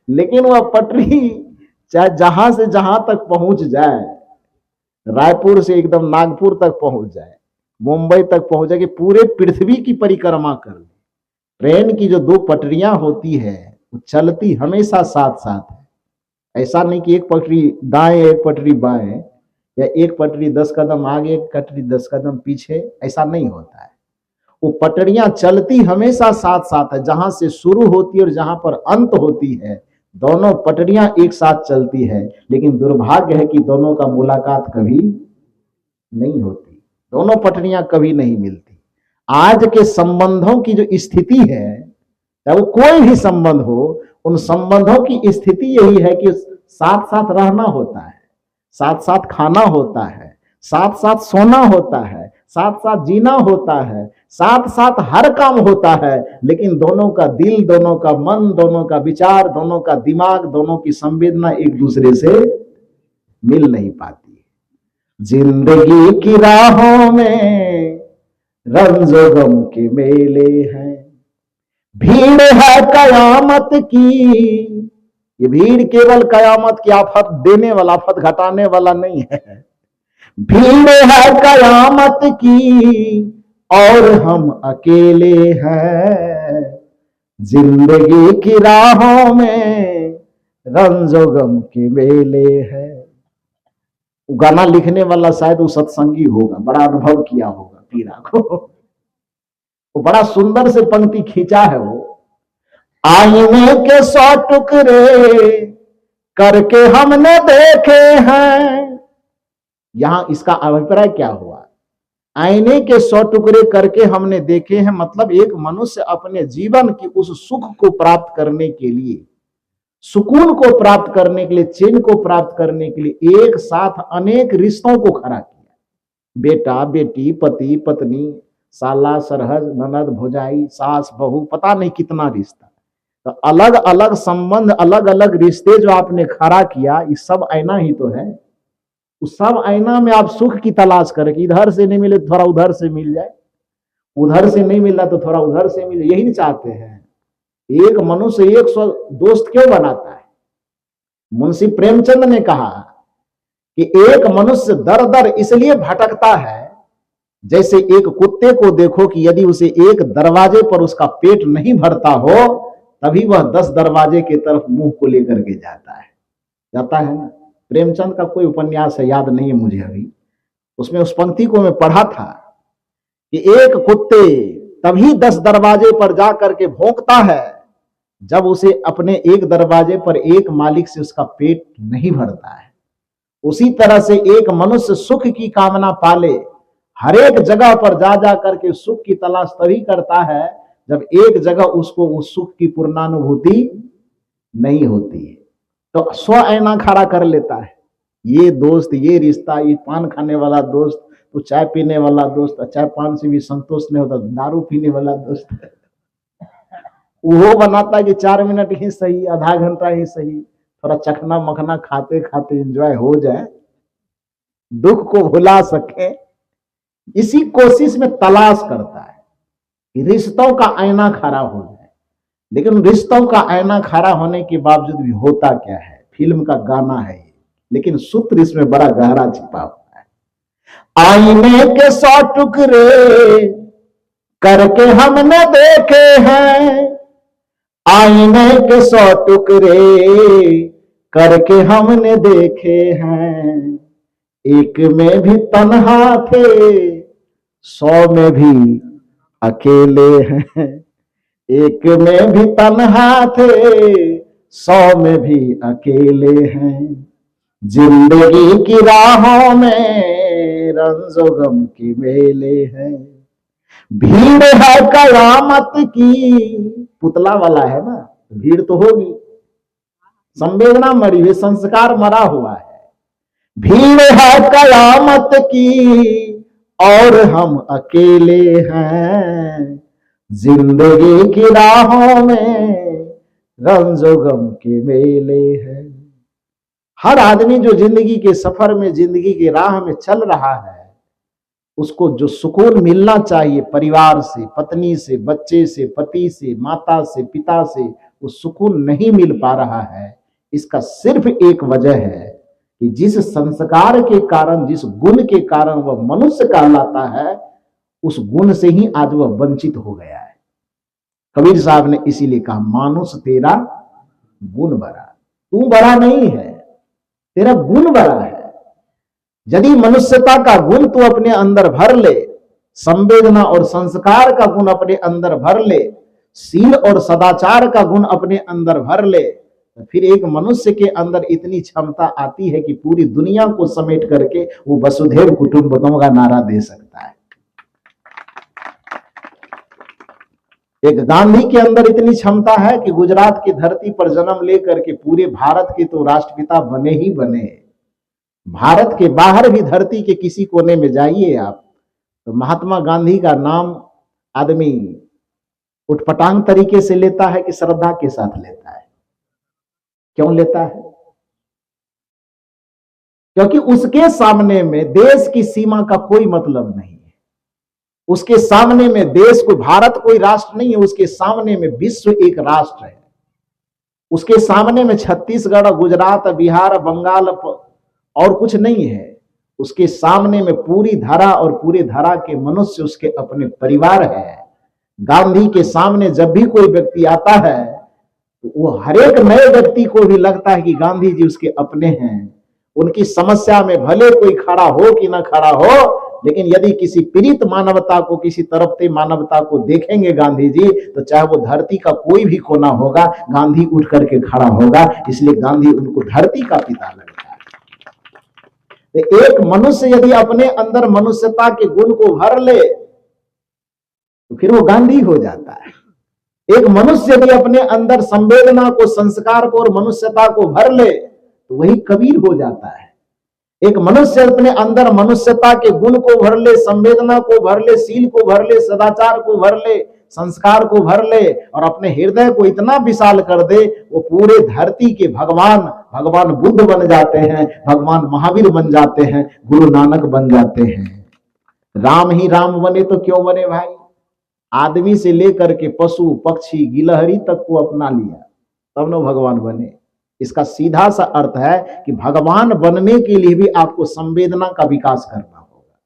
लेकिन वह पटरी चाहे जहां से जहां तक पहुंच जाए, रायपुर से एकदम नागपुर तक पहुंच जाए, मुंबई तक पहुंच जाए, कि पूरे पृथ्वी की परिक्रमा कर ले, ट्रेन की जो दो पटरियां होती है वो चलती हमेशा साथ साथ है। ऐसा नहीं कि एक पटरी दाएं एक पटरी बाएं, या एक पटरी 10 कदम आगे एक पटरी 10 कदम पीछे, ऐसा नहीं होता है। वो पटरियां चलती हमेशा साथ साथ है, जहां से शुरू होती है और जहां पर अंत होती है, दोनों पटरियां एक साथ चलती है। लेकिन दुर्भाग्य है कि दोनों का मुलाकात कभी नहीं होती, दोनों पटरियां कभी नहीं मिलती। आज के संबंधों की जो स्थिति है, चाहे वो कोई भी संबंध हो, उन संबंधों की स्थिति यही है कि साथ साथ रहना होता है, साथ साथ खाना होता है, साथ साथ सोना होता है, साथ साथ जीना होता है, साथ साथ हर काम होता है, लेकिन दोनों का दिल, दोनों का मन, दोनों का विचार, दोनों का दिमाग, दोनों की संवेदना एक दूसरे से मिल नहीं पाती। जिंदगी की राहों में रंजो गम के मेले हैं, भीड़ है कयामत की। ये भीड़ केवल कयामत की आफत देने वाला, आफत घटाने वाला नहीं है। भीड़ है कयामत की और हम अकेले हैं, जिंदगी की राहों में रंजो गम के मेले हैं। गाना लिखने वाला शायद वो सत्संगी होगा, बड़ा अनुभव किया होगा पीरा को। वो बड़ा सुंदर से पंक्ति खींचा है वो, आईने के 100 टुकड़े करके हमने देखे हैं। यहां इसका अभिप्राय क्या हुआ? आईने के 100 टुकड़े करके हमने देखे हैं, मतलब एक मनुष्य अपने जीवन की उस सुख को प्राप्त करने के लिए, सुकून को प्राप्त करने के लिए, चैन को प्राप्त करने के लिए एक साथ अनेक रिश्तों को खड़ा किया। बेटा बेटी, पति पत्नी, साला सरहद, ननद भौजाई, सास बहू, पता नहीं कितना रिश्ता, तो अलग अलग संबंध, अलग अलग रिश्ते जो आपने खड़ा किया, ये सब आईना ही तो है। उस सब आईना में आप सुख की तलाश करें कि इधर से नहीं मिले तो थोड़ा उधर से मिल जाए, उधर से नहीं मिल रहा तो थोड़ा उधर से मिल जाए, यही नहीं चाहते हैं। एक मनुष्य 100 दोस्त क्यों बनाता है? मुंशी प्रेमचंद ने कहा कि एक मनुष्य दर दर इसलिए भटकता है, जैसे एक कुत्ते को देखो कि यदि उसे एक दरवाजे पर उसका पेट नहीं भरता हो, तभी वह 10 दरवाजे की तरफ मुंह को लेकर के जाता है ना। प्रेमचंद का कोई उपन्यास है, याद नहीं है मुझे अभी, उसमें उस पंक्ति को मैं पढ़ा था कि एक कुत्ते तभी 10 दरवाजे पर जा करके भौंकता है जब उसे अपने एक दरवाजे पर एक मालिक से उसका पेट नहीं भरता है। उसी तरह से एक मनुष्य सुख की कामना पाले, हर एक जगह पर जा करके सुख की तलाश तभी करता है जब एक जगह उसको उस सुख की पूर्णानुभूति नहीं होती है, तो स्व आईना खड़ा कर लेता है। ये दोस्त, ये रिश्ता, ये पान खाने वाला दोस्त, तो चाय पीने वाला दोस्त, चाय पान से भी संतोष नहीं होता, दारू पीने वाला दोस्त वो बनाता है कि 4 मिनट ही सही, आधा घंटा ही सही, थोड़ा चखना मखना खाते खाते एंजॉय हो जाए, दुख को भुला सके, इसी कोशिश में तलाश करता है कि रिश्तों का आईना खड़ा हो जाए। लेकिन रिश्तों का आईना खड़ा होने के बावजूद भी होता क्या है? फिल्म का गाना है, लेकिन सूत्र इसमें बड़ा गहरा छिपा हुआ है। आईने के 100 टुकड़े करके हमने देखे हैं, आईने के 100 टुकड़े करके हमने देखे हैं, एक में भी तन्हा थे 100 में भी अकेले हैं, एक में भी तन्हा थे 100 में भी अकेले हैं, जिंदगी की राहों में रंजो गम के मेले हैं। भीड़ है कयामत की, पुतला वाला है ना, भीड़ तो होगी, संवेदना मरी हुई, संस्कार मरा हुआ है। भीड़ है कयामत की और हम अकेले हैं, जिंदगी की राहों में रंजो गम के मेले हैं। हर आदमी जो जिंदगी के सफर में, जिंदगी की राह में चल रहा है, उसको जो सुकून मिलना चाहिए परिवार से, पत्नी से, बच्चे से, पति से, माता से, पिता से, वो सुकून नहीं मिल पा रहा है। इसका सिर्फ एक वजह है कि जिस संस्कार के कारण, जिस गुण के कारण वह मनुष्य कहलाता है, उस गुण से ही आज वह वंचित हो गया है। कबीर साहब ने इसीलिए कहा, मानुष तेरा गुण बड़ा, तू बड़ा नहीं है, तेरा गुण बड़ा है। यदि मनुष्यता का गुण तू अपने अंदर भर ले, संवेदना और संस्कार का गुण अपने अंदर भर ले, शील और सदाचार का गुण अपने अंदर भर ले, तो फिर एक मनुष्य के अंदर इतनी क्षमता आती है कि पूरी दुनिया को समेट करके वो वसुधैव कुटुंबकम का नारा दे सकता है। एक गांधी के अंदर इतनी क्षमता है कि गुजरात की धरती पर जन्म लेकर के पूरे भारत के तो राष्ट्रपिता बने ही बने। भारत के बाहर भी धरती के किसी कोने में जाइए आप, तो महात्मा गांधी का नाम आदमी उटपटांग तरीके से लेता है कि श्रद्धा के साथ लेता है? क्यों लेता है? क्योंकि उसके सामने में देश की सीमा का कोई मतलब नहीं है। उसके सामने में देश को, भारत कोई राष्ट्र नहीं है, उसके सामने में विश्व एक राष्ट्र है। उसके सामने में छत्तीसगढ़, गुजरात, बिहार, बंगाल और कुछ नहीं है। उसके सामने में पूरी धरा और पूरी धरा के मनुष्य उसके अपने परिवार है। गांधी के सामने जब भी कोई व्यक्ति आता है तो वो हर एक नए व्यक्ति को भी लगता है कि गांधी जी उसके अपने हैं। उनकी समस्या में भले कोई खड़ा हो कि ना खड़ा हो, लेकिन यदि किसी पीड़ित मानवता को, किसी तड़पते मानवता को देखेंगे गांधी जी, तो चाहे वो धरती का कोई भी कोना होगा, गांधी उठ करके खड़ा होगा। इसलिए गांधी उनको धरती का पिता लगता है। तो एक मनुष्य यदि अपने अंदर मनुष्यता के गुण को भर ले तो फिर वो गांधी हो जाता है। एक मनुष्य यदि अपने अंदर संवेदना को, संस्कार को और मनुष्यता को भर ले तो वही कबीर हो जाता है। एक मनुष्य अपने अंदर मनुष्यता के गुण को भर ले, संवेदना को भर ले, शील को भर ले, सदाचार को भर ले, संस्कार को भर ले और अपने हृदय को इतना विशाल कर दे, वो पूरे धरती के भगवान बुद्ध बन जाते हैं, भगवान महावीर बन जाते हैं, गुरु नानक बन जाते हैं। राम ही राम बने तो क्यों बने भाई? आदमी से लेकर के पशु, पक्षी, गिलहरी तक को अपना लिया, तब न भगवान बने। इसका सीधा सा अर्थ है कि भगवान बनने के लिए भी आपको संवेदना का विकास करना होगा।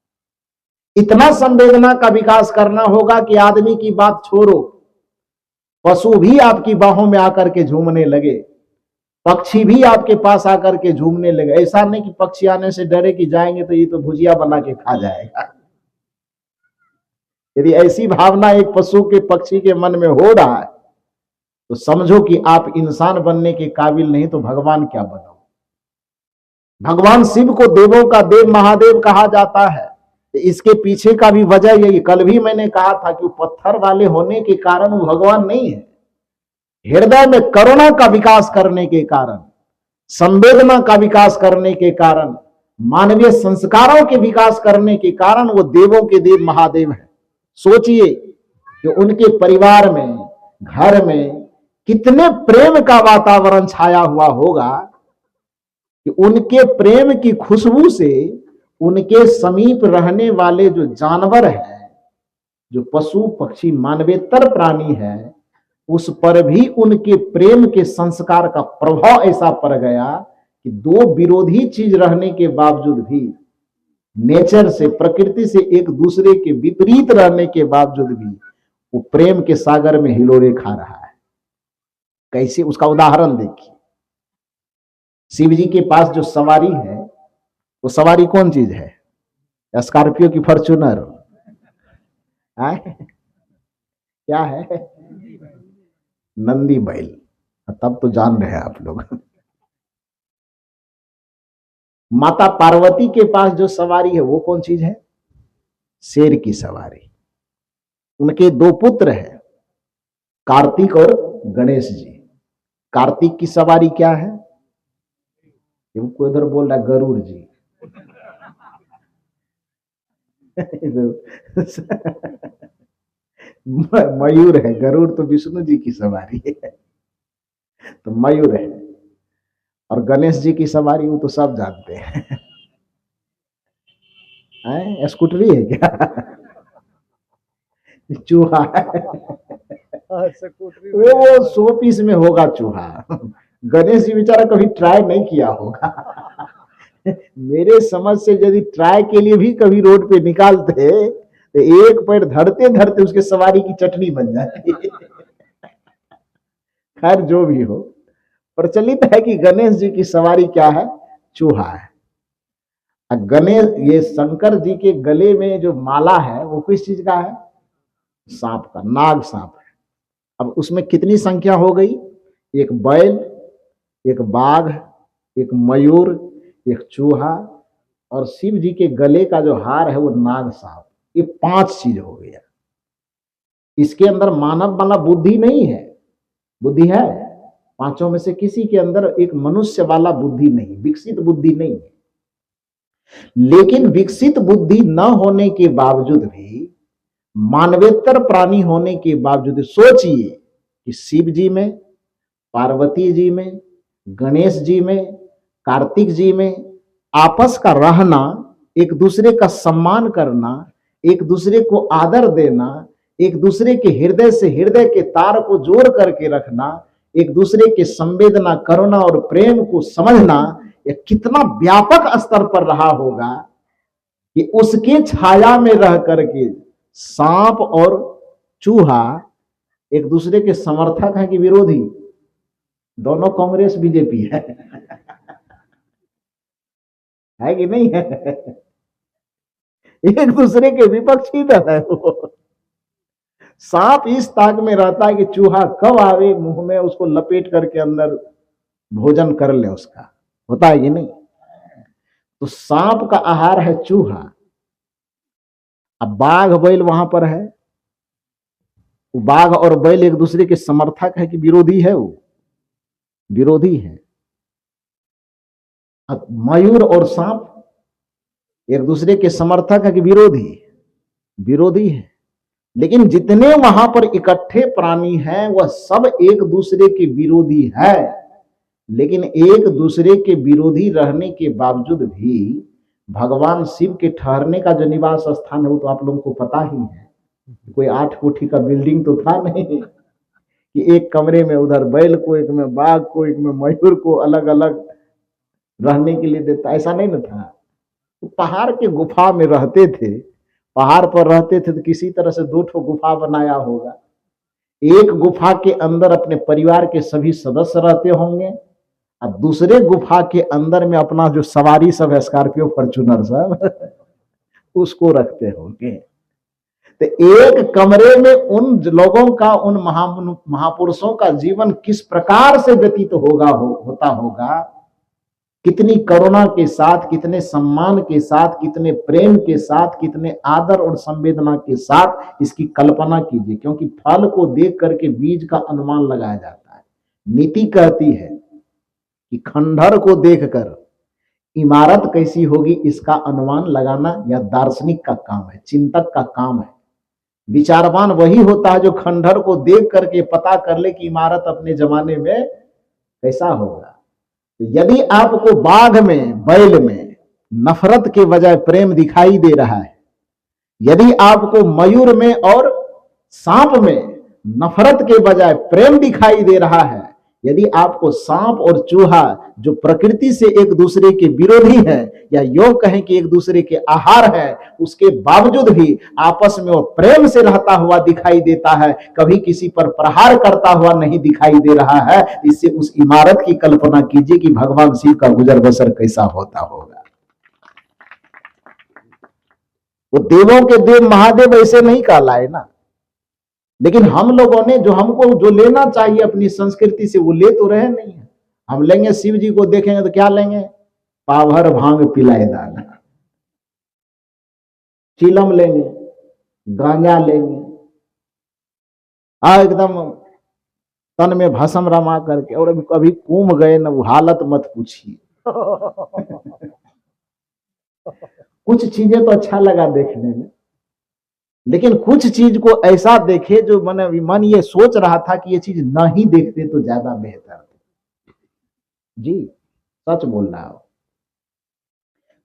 इतना संवेदना का विकास करना होगा कि आदमी की बात छोड़ो, पशु भी आपकी बाहों में आकर के झूमने लगे, पक्षी भी आपके पास आकर के झूमने लगे। ऐसा नहीं कि पक्षी आने से डरे कि जाएंगे तो ये तो भुजिया बना के खा जाएगा। यदि ऐसी भावना एक पशु के, पक्षी के मन में हो रहा है तो समझो कि आप इंसान बनने के काबिल नहीं, तो भगवान क्या बनो। भगवान शिव को देवों का देव, महादेव कहा जाता है। इसके पीछे का भी वजह यही, कल भी मैंने कहा था कि पत्थर वाले होने के कारण वो भगवान नहीं है। हृदय में करुणा का विकास करने के कारण, संवेदना का विकास करने के कारण, मानवीय संस्कारों के विकास करने के कारण वो देवों के देव महादेव है। सोचिए कि उनके परिवार में, घर में कितने प्रेम का वातावरण छाया हुआ होगा कि उनके प्रेम की खुशबू से उनके समीप रहने वाले जो जानवर हैं, जो पशु पक्षी मानवेतर प्राणी है, उस पर भी उनके प्रेम के संस्कार का प्रभाव ऐसा पड़ गया कि दो विरोधी चीज रहने के बावजूद भी, नेचर से, प्रकृति से एक दूसरे के विपरीत रहने के बावजूद भी वो प्रेम के सागर में हिलोरे खा रहा है। कैसे? उसका उदाहरण देखिए। शिव जी के पास जो सवारी है, वो सवारी कौन चीज है? स्कॉर्पियो की फॉर्च्यूनर? क्या है? नंदी बैल। तब तो जान रहे हैं आप लोग। माता पार्वती के पास जो सवारी है वो कौन चीज है? शेर की सवारी। उनके दो पुत्र हैं, कार्तिक और गणेश जी। कार्तिक की सवारी क्या है? कोई उधर बोल रहा है गरुड़ जी। मयूर है, गरुड़ तो विष्णु जी की सवारी है, तो मयूर है। और गणेश जी की सवारी वो तो सब जानते हैं, स्कूटरी है क्या? चूहा है। वो 100 पीस में होगा चूहा। गणेश जी बेचारा कभी ट्राई नहीं किया होगा। मेरे समझ से यदि ट्राई के लिए भी कभी रोड पे निकालते तो एक पैर धरते धरते उसके सवारी की चटनी बन जाती। खैर जो भी हो, प्रचलित है कि गणेश जी की सवारी क्या है? चूहा है। गणेश, ये शंकर जी के गले में जो माला है वो किस चीज का है? सांप का, नाग सांप है। अब उसमें कितनी संख्या हो गई? एक बैल, एक बाघ, एक मयूर, एक चूहा, और शिव जी के गले का जो हार है वो नाग सांप। ये 5 चीज हो गया। इसके अंदर मानव वाला बुद्धि नहीं है। बुद्धि है? 5 में से किसी के अंदर एक मनुष्य वाला बुद्धि नहीं, विकसित बुद्धि नहीं है। लेकिन विकसित बुद्धि न होने के बावजूद भी, मानवेतर प्राणी होने के बावजूद, सोचिए कि शिव जी में, पार्वती जी में, गणेश जी में, कार्तिक जी में आपस का रहना, एक दूसरे का सम्मान करना, एक दूसरे को आदर देना, एक दूसरे के हृदय से हृदय के तार को जोड़ करके रखना, एक दूसरे के संवेदना, करुणा और प्रेम को समझना, यह कितना व्यापक स्तर पर रहा होगा कि उसके छाया में रह करके सांप और चूहा एक दूसरे के समर्थक हैं कि विरोधी? दोनों कांग्रेस बीजेपी है कि नहीं है? एक दूसरे के विपक्षी दल है वो। सांप इस ताक में रहता है कि चूहा कब आवे मुंह में, उसको लपेट करके अंदर भोजन कर ले उसका, होता है कि नहीं? तो सांप का आहार है चूहा। अब बाघ बैल वहां पर है, बाघ और बैल एक दूसरे के समर्थक है कि विरोधी है? वो विरोधी है। अब मयूर और सांप एक दूसरे के समर्थक है कि विरोधी? विरोधी है। लेकिन जितने वहां पर इकट्ठे प्राणी हैं वह सब एक दूसरे के विरोधी है। लेकिन एक दूसरे के विरोधी रहने के बावजूद भी भगवान शिव के ठहरने का जो निवास स्थान है वो तो आप लोगों को पता ही है। कोई 8 कोठी का बिल्डिंग तो था नहीं कि एक कमरे में उधर बैल को, एक में बाघ को, एक में मयूर को अलग अलग रहने के लिए देता, ऐसा नहीं ना था। तो पहाड़ के गुफा में रहते थे, पहाड़ पर रहते थे तो किसी तरह से 2 ठो गुफा बनाया होगा। एक गुफा के अंदर अपने परिवार के सभी सदस्य रहते होंगे और दूसरे गुफा के अंदर में अपना जो सवारी सब है, स्कॉर्पियो, फॉर्च्यूनर सब उसको रखते होंगे। तो एक कमरे में उन लोगों का, उन महापुरुषों का जीवन किस प्रकार से व्यतीत होता होगा, कितनी करुणा के साथ, कितने सम्मान के साथ, कितने प्रेम के साथ, कितने आदर और संवेदना के साथ, इसकी कल्पना कीजिए। क्योंकि फल को देख करके बीज का अनुमान लगाया जाता है। नीति कहती है कि खंडहर को देखकर इमारत कैसी होगी इसका अनुमान लगाना या दार्शनिक का काम है, चिंतक का काम है। विचारवान वही होता है जो खंडहर को देख करके पता कर ले कि इमारत अपने जमाने में कैसा होगा। यदि आपको बाघ में, बैल में नफरत के बजाय प्रेम दिखाई दे रहा है, यदि आपको मयूर में और सांप में नफरत के बजाय प्रेम दिखाई दे रहा है, यदि आपको सांप और चूहा जो प्रकृति से एक दूसरे के विरोधी हैं या योग कहें कि एक दूसरे के आहार है, उसके बावजूद भी आपस में वो प्रेम से रहता हुआ दिखाई देता है, कभी किसी पर प्रहार करता हुआ नहीं दिखाई दे रहा है, इससे उस इमारत की कल्पना कीजिए कि भगवान शिव का गुजर बसर कैसा होता होगा। वो देवों के देव महादेव ऐसे नहीं कहलाए ना। लेकिन हम लोगों ने जो, हमको जो लेना चाहिए अपनी संस्कृति से वो ले तो रहे नहीं है। हम लेंगे शिव जी को देखेंगे तो क्या लेंगे? पाभर भांग पिलाए दाना, चिलम लेंगे, गांजा लेंगे, एकदम तन में भस्म रमा करके, और अभी कभी कुंभ गए न, वो हालत मत पूछिए। कुछ चीजें तो अच्छा लगा देखने में, लेकिन कुछ चीज को ऐसा देखे जो मन ये सोच रहा था कि ये चीज नहीं देखते तो ज्यादा बेहतर था। जी सच बोल रहा हूं,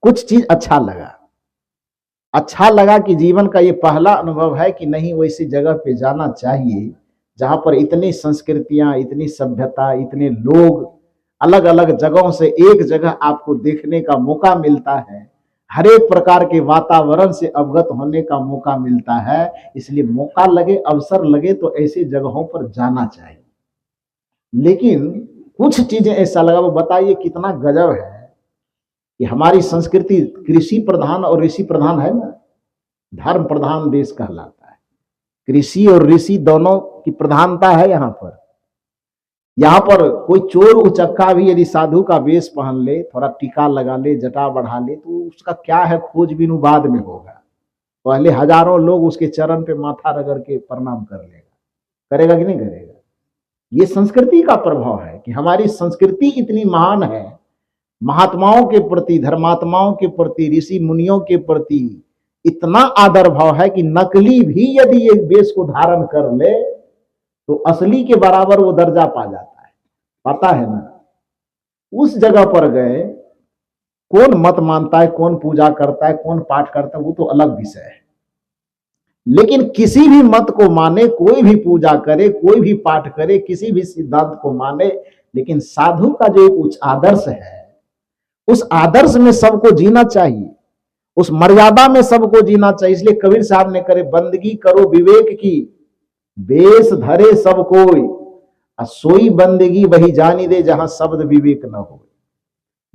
कुछ चीज अच्छा लगा कि जीवन का ये पहला अनुभव है कि नहीं, वैसी जगह पे जाना चाहिए जहां पर इतनी संस्कृतियां, इतनी सभ्यता, इतने लोग, अलग अलग जगहों से एक जगह आपको देखने का मौका मिलता है, हर एक प्रकार के वातावरण से अवगत होने का मौका मिलता है। इसलिए मौका लगे, अवसर लगे तो ऐसी जगहों पर जाना चाहिए। लेकिन कुछ चीजें ऐसा लगा, वो बताइए कितना गजब है कि हमारी संस्कृति कृषि प्रधान और ऋषि प्रधान है ना, धर्म प्रधान देश कहलाता है। कृषि और ऋषि दोनों की प्रधानता है यहाँ पर। यहाँ पर कोई चोर उचक्का भी यदि साधु का वेश पहन ले, थोड़ा टीका लगा ले, जटा बढ़ा ले, तो उसका क्या है खोजबीन बाद में होगा। पहले हजारों लोग उसके चरण पे माथा रगड़ के प्रणाम कर लेगा, करेगा कि नहीं करेगा। ये संस्कृति का प्रभाव है कि हमारी संस्कृति इतनी महान है, महात्माओं के प्रति, धर्मात्माओं के प्रति, ऋषि मुनियों के प्रति इतना आदर भाव है कि नकली भी यदि एक वेश को धारण कर ले तो असली के बराबर वो दर्जा पा जाता है। पता है ना, उस जगह पर गए, कौन मत मानता है, कौन पूजा करता है, कौन पाठ करता है, वो तो अलग विषय है। लेकिन किसी भी मत को माने, कोई भी पूजा करे, कोई भी पाठ करे, किसी भी सिद्धांत को माने, लेकिन साधु का जो एक उच्च आदर्श है, उस आदर्श में सबको जीना चाहिए, उस मर्यादा में सबको जीना चाहिए। इसलिए कबीर साहब ने करे, बंदगी करो विवेक की, बेस धरे सब कोई, सोई बंदगी वही जानी दे जहां शब्द विवेक न हो।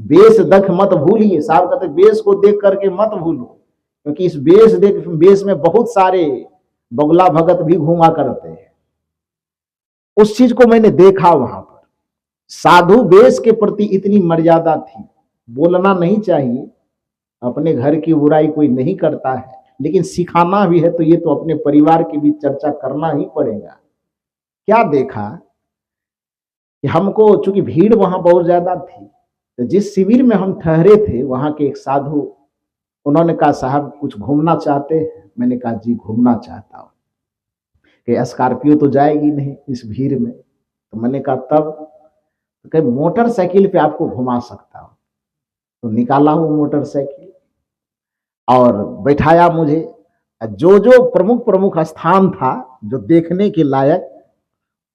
बेस दख मत भूलिए, साहब कहते बेस को देख करके मत भूलो, क्योंकि इस बेस में बहुत सारे बगुला भगत भी घूमा करते हैं। उस चीज को मैंने देखा वहां पर, साधु बेस के प्रति इतनी मर्यादा थी। बोलना नहीं चाहिए, अपने घर की बुराई कोई नहीं करता है, लेकिन सिखाना भी है तो ये तो अपने परिवार के बीच चर्चा करना ही पड़ेगा। क्या देखा कि हमको, चूंकि भीड़ वहां बहुत ज्यादा थी, तो जिस शिविर में हम ठहरे थे वहां के एक साधु, उन्होंने कहा साहब कुछ घूमना चाहते हैं। मैंने कहा जी घूमना चाहता हूँ। कि स्कॉर्पियो तो जाएगी नहीं इस भीड़ में, तो मैंने कहा तब, तो कहीं मोटरसाइकिल पे आपको घुमा सकता हूँ। तो निकाला हूँ मोटरसाइकिल और बैठाया मुझे। जो जो प्रमुख प्रमुख स्थान था जो देखने के लायक,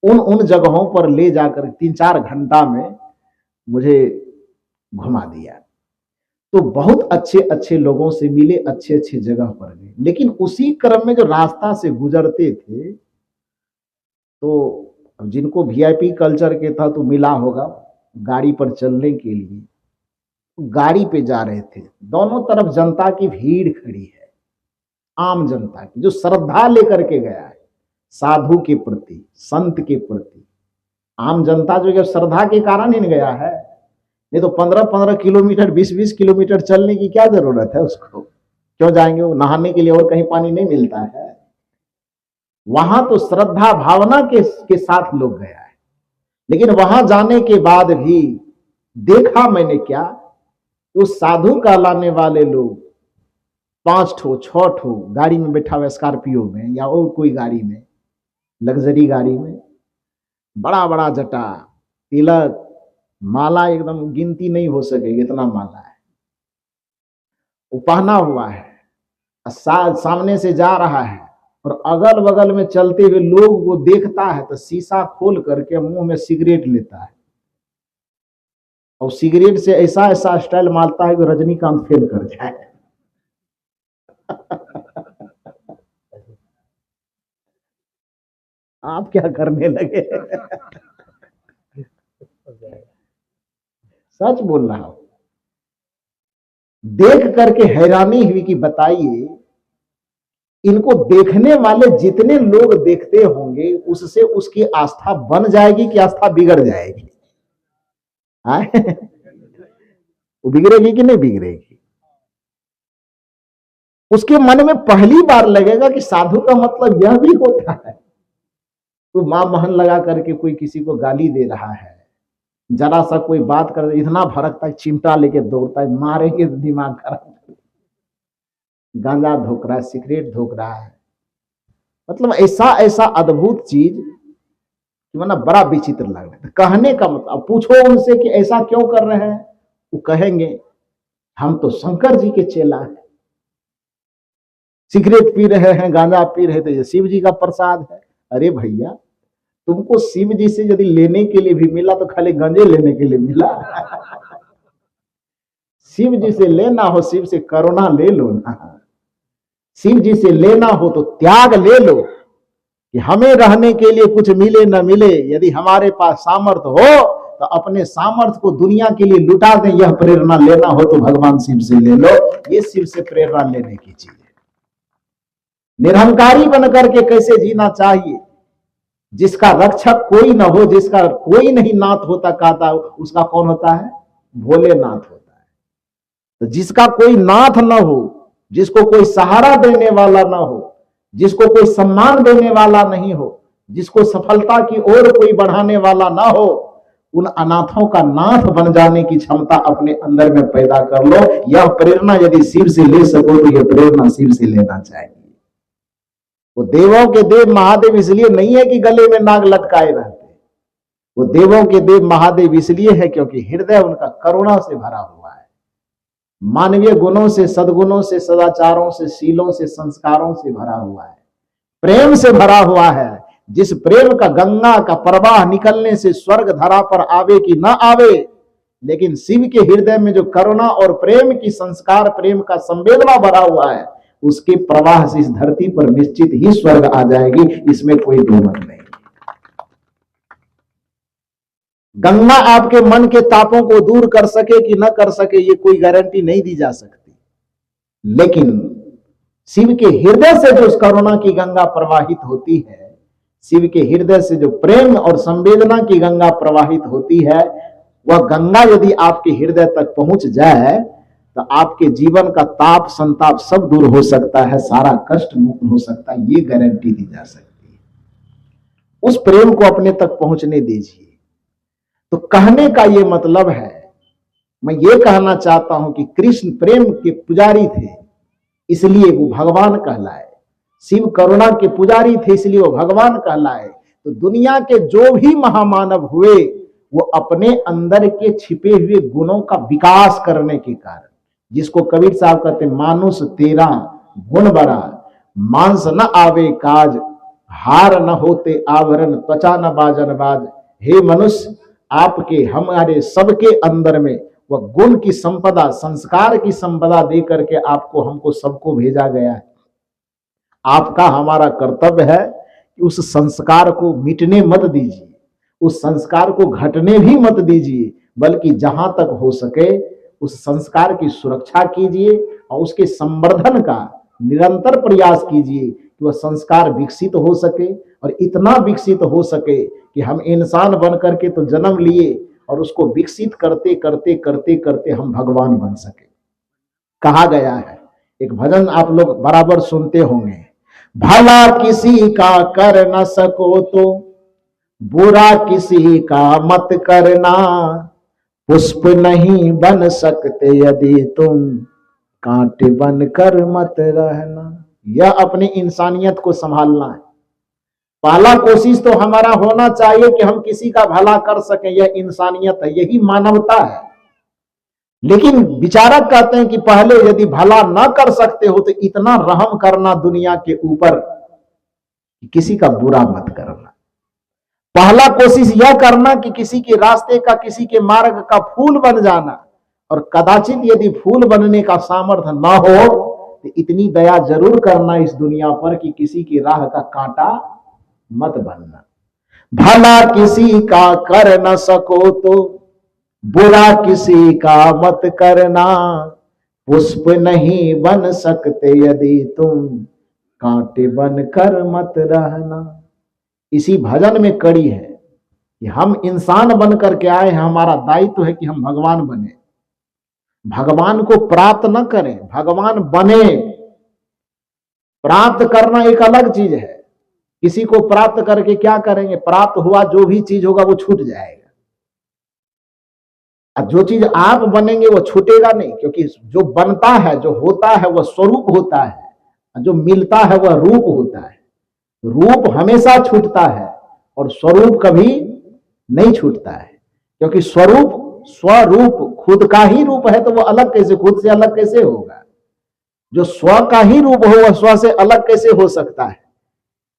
उन जगहों पर ले जाकर 3-4 घंटा में मुझे घुमा दिया। तो बहुत अच्छे अच्छे लोगों से मिले, अच्छे अच्छे जगह पर गए। लेकिन उसी क्रम में जो रास्ता से गुजरते थे, तो जिनको वीआईपी कल्चर के था तो मिला होगा गाड़ी पर चलने के लिए, गाड़ी पे जा रहे थे। दोनों तरफ जनता की भीड़ खड़ी है, आम जनता की, जो श्रद्धा लेकर के गया है साधु के प्रति, संत के प्रति। आम जनता जो श्रद्धा के कारण ही गया है, नहीं तो 15-15 किलोमीटर, 20-20 किलोमीटर चलने की क्या जरूरत है उसको। क्यों जाएंगे वो, नहाने के लिए और कहीं पानी नहीं मिलता है। वहां तो श्रद्धा भावना के साथ लोग गया है। लेकिन वहां जाने के बाद भी देखा मैंने क्या, तो साधु कहलाने वाले लोग 5 ठो 6 ठो गाड़ी में बैठा हुआ, स्कॉर्पियो में या और कोई गाड़ी में, लग्जरी गाड़ी में, बड़ा बड़ा जटा, तिलक, माला, एकदम गिनती नहीं हो सकेगी इतना माला है वो पहना हुआ है। सामने से जा रहा है और अगल बगल में चलते हुए लोग वो देखता है तो शीशा खोल करके मुंह में सिगरेट लेता है, और सिगरेट से ऐसा ऐसा स्टाइल मारता है कि रजनीकांत फेल कर जाए। आप क्या करने लगे? सच बोल रहा हूं, देख करके हैरानी हुई कि बताइए, इनको देखने वाले जितने लोग देखते होंगे, उससे उसकी आस्था बन जाएगी कि आस्था बिगड़ जाएगी? वो बिगड़ेगी कि नहीं बिगड़ेगी? उसके मन में पहली बार लगेगा कि साधु का मतलब यह भी होता है। कोई माँ महन लगा करके कोई किसी को गाली दे रहा है, जरा सा कोई बात कर इतना भड़कता है, चिमटा लेके दौड़ता है, मारेंगे तो दिमाग खराब। गांजा धोक रहा है, सिगरेट धोक रहा है, मतलब ऐसा ऐसा अद्भुत चीज कि मतलब बड़ा विचित्र लग रहा है। कहने का मतलब पूछो उनसे कि ऐसा क्यों कर रहे हैं, वो कहेंगे हम तो शंकर जी के चेला है, सिगरेट पी रहे हैं, गांजा पी रहे थे, ये शिव जी का प्रसाद है। अरे भैया, तुमको शिव जी से यदि लेने के लिए भी मिला तो खाली गंजे लेने के लिए मिला। शिव जी से लेना हो, शिव से करुणा ले लो ना, शिव जी से लेना हो तो त्याग ले लो कि हमें रहने के लिए कुछ मिले न मिले, यदि हमारे पास सामर्थ्य हो तो अपने सामर्थ्य को दुनिया के लिए लुटा दें। यह प्रेरणा लेना हो तो भगवान शिव से ले लो, ये शिव से प्रेरणा लेने की चीज है। निरहंकारी बनकर के कैसे जीना चाहिए, जिसका रक्षक कोई ना हो, जिसका कोई नहीं नाथ होता कहता, उसका कौन होता है? भोलेनाथ होता है। तो जिसका कोई नाथ ना हो, जिसको कोई सहारा देने वाला ना हो, जिसको कोई सम्मान देने वाला नहीं हो, जिसको सफलता की ओर कोई बढ़ाने वाला ना हो, उन अनाथों का नाथ बन जाने की क्षमता अपने अंदर में पैदा कर लो। यह प्रेरणा यदि शिव से ले सको तो यह प्रेरणा शिव से लेना चाहिए। वो देवों के देव महादेव इसलिए नहीं है कि गले में नाग लटकाए रहते, वो देवों के देव महादेव इसलिए है क्योंकि हृदय उनका करुणा से भरा हुआ है, मानवीय गुणों से, सद्गुणों से, सदाचारों से, शीलों से, संस्कारों से भरा हुआ है, प्रेम से भरा हुआ है। जिस प्रेम का गंगा का प्रवाह निकलने से स्वर्ग धरा पर आवे कि ना आवे, लेकिन शिव के हृदय में जो करुणा और प्रेम की संस्कार, प्रेम का संवेदना भरा हुआ है, उसके प्रवाह से इस धरती पर निश्चित ही स्वर्ग आ जाएगी, इसमें कोई दो मत नहीं। गंगा आपके मन के तापों को दूर कर सके कि न कर सके, ये कोई गारंटी नहीं दी जा सकती, लेकिन शिव के हृदय से जो करुणा की गंगा प्रवाहित होती है, शिव के हृदय से जो प्रेम और संवेदना की गंगा प्रवाहित होती है, वह गंगा यदि आपके हृदय तक पहुंच जाए तो आपके जीवन का ताप संताप सब दूर हो सकता है, सारा कष्ट मुक्त हो सकता है, ये गारंटी दी जा सकती है। उस प्रेम को अपने तक पहुंचने दीजिए। तो कहने का ये मतलब है, मैं ये कहना चाहता हूं कि कृष्ण प्रेम के पुजारी थे इसलिए वो भगवान कहलाए, शिव करुणा के पुजारी थे इसलिए वो भगवान कहलाए। तो दुनिया के जो भी महामानव हुए वो अपने अंदर के छिपे हुए गुणों का विकास करने के कारण, जिसको कबीर साहब कहते मानुष तेरा गुण बड़ा, मांस न आवे काज, हार न होते आवरण, त्वचा न बाजन बाज। हे मनुष्य, आपके हमारे सबके अंदर में वह गुण की संपदा, संस्कार की संपदा दे करके आपको हमको सबको भेजा गया है। आपका हमारा कर्तव्य है कि उस संस्कार को मिटने मत दीजिए, उस संस्कार को घटने भी मत दीजिए, बल्कि जहां तक हो सके उस संस्कार की सुरक्षा कीजिए और उसके संवर्धन का निरंतर प्रयास कीजिए कि वह संस्कार विकसित हो सके, और इतना विकसित हो सके कि हम इंसान बन करके तो जन्म लिए और उसको विकसित करते करते करते करते हम भगवान बन सके। कहा गया है, एक भजन आप लोग बराबर सुनते होंगे, भला किसी का कर न सको तो बुरा किसी का मत करना, पुष्प नहीं बन सकते यदि तुम कांटे बन कर मत रहना। यह अपनी इंसानियत को संभालना है। पहला कोशिश तो हमारा होना चाहिए कि हम किसी का भला कर सकें, यह इंसानियत है, यही मानवता है। लेकिन विचारक कहते हैं कि पहले यदि भला ना कर सकते हो तो इतना रहम करना दुनिया के ऊपर, किसी का बुरा मत करना। पहला कोशिश यह करना कि किसी के रास्ते का, किसी के मार्ग का फूल बन जाना, और कदाचित यदि फूल बनने का सामर्थ्य ना हो तो इतनी दया जरूर करना इस दुनिया पर कि किसी की राह का कांटा मत बनना। भला किसी का कर न सको तो बुरा किसी का मत करना, पुष्प नहीं बन सकते यदि तुम कांटे बन कर मत रहना। इसी भजन में कड़ी है कि हम इंसान बन करके आए हैं, हमारा दायित्व है कि हम भगवान बने। भगवान को प्राप्त न करें, भगवान बने। प्राप्त करना एक अलग चीज है, किसी को प्राप्त करके क्या करेंगे? प्राप्त हुआ जो भी चीज होगा वो छूट जाएगा, और जो चीज आप बनेंगे वो छूटेगा नहीं, क्योंकि जो बनता है, जो होता है वह स्वरूप होता है, जो मिलता है वह रूप होता है। रूप हमेशा छूटता है और स्वरूप कभी नहीं छूटता है, क्योंकि स्वरूप स्वरूप खुद का ही रूप है, तो वो अलग कैसे, खुद से अलग कैसे होगा? जो स्व का ही रूप हो वह स्व से अलग कैसे हो सकता है?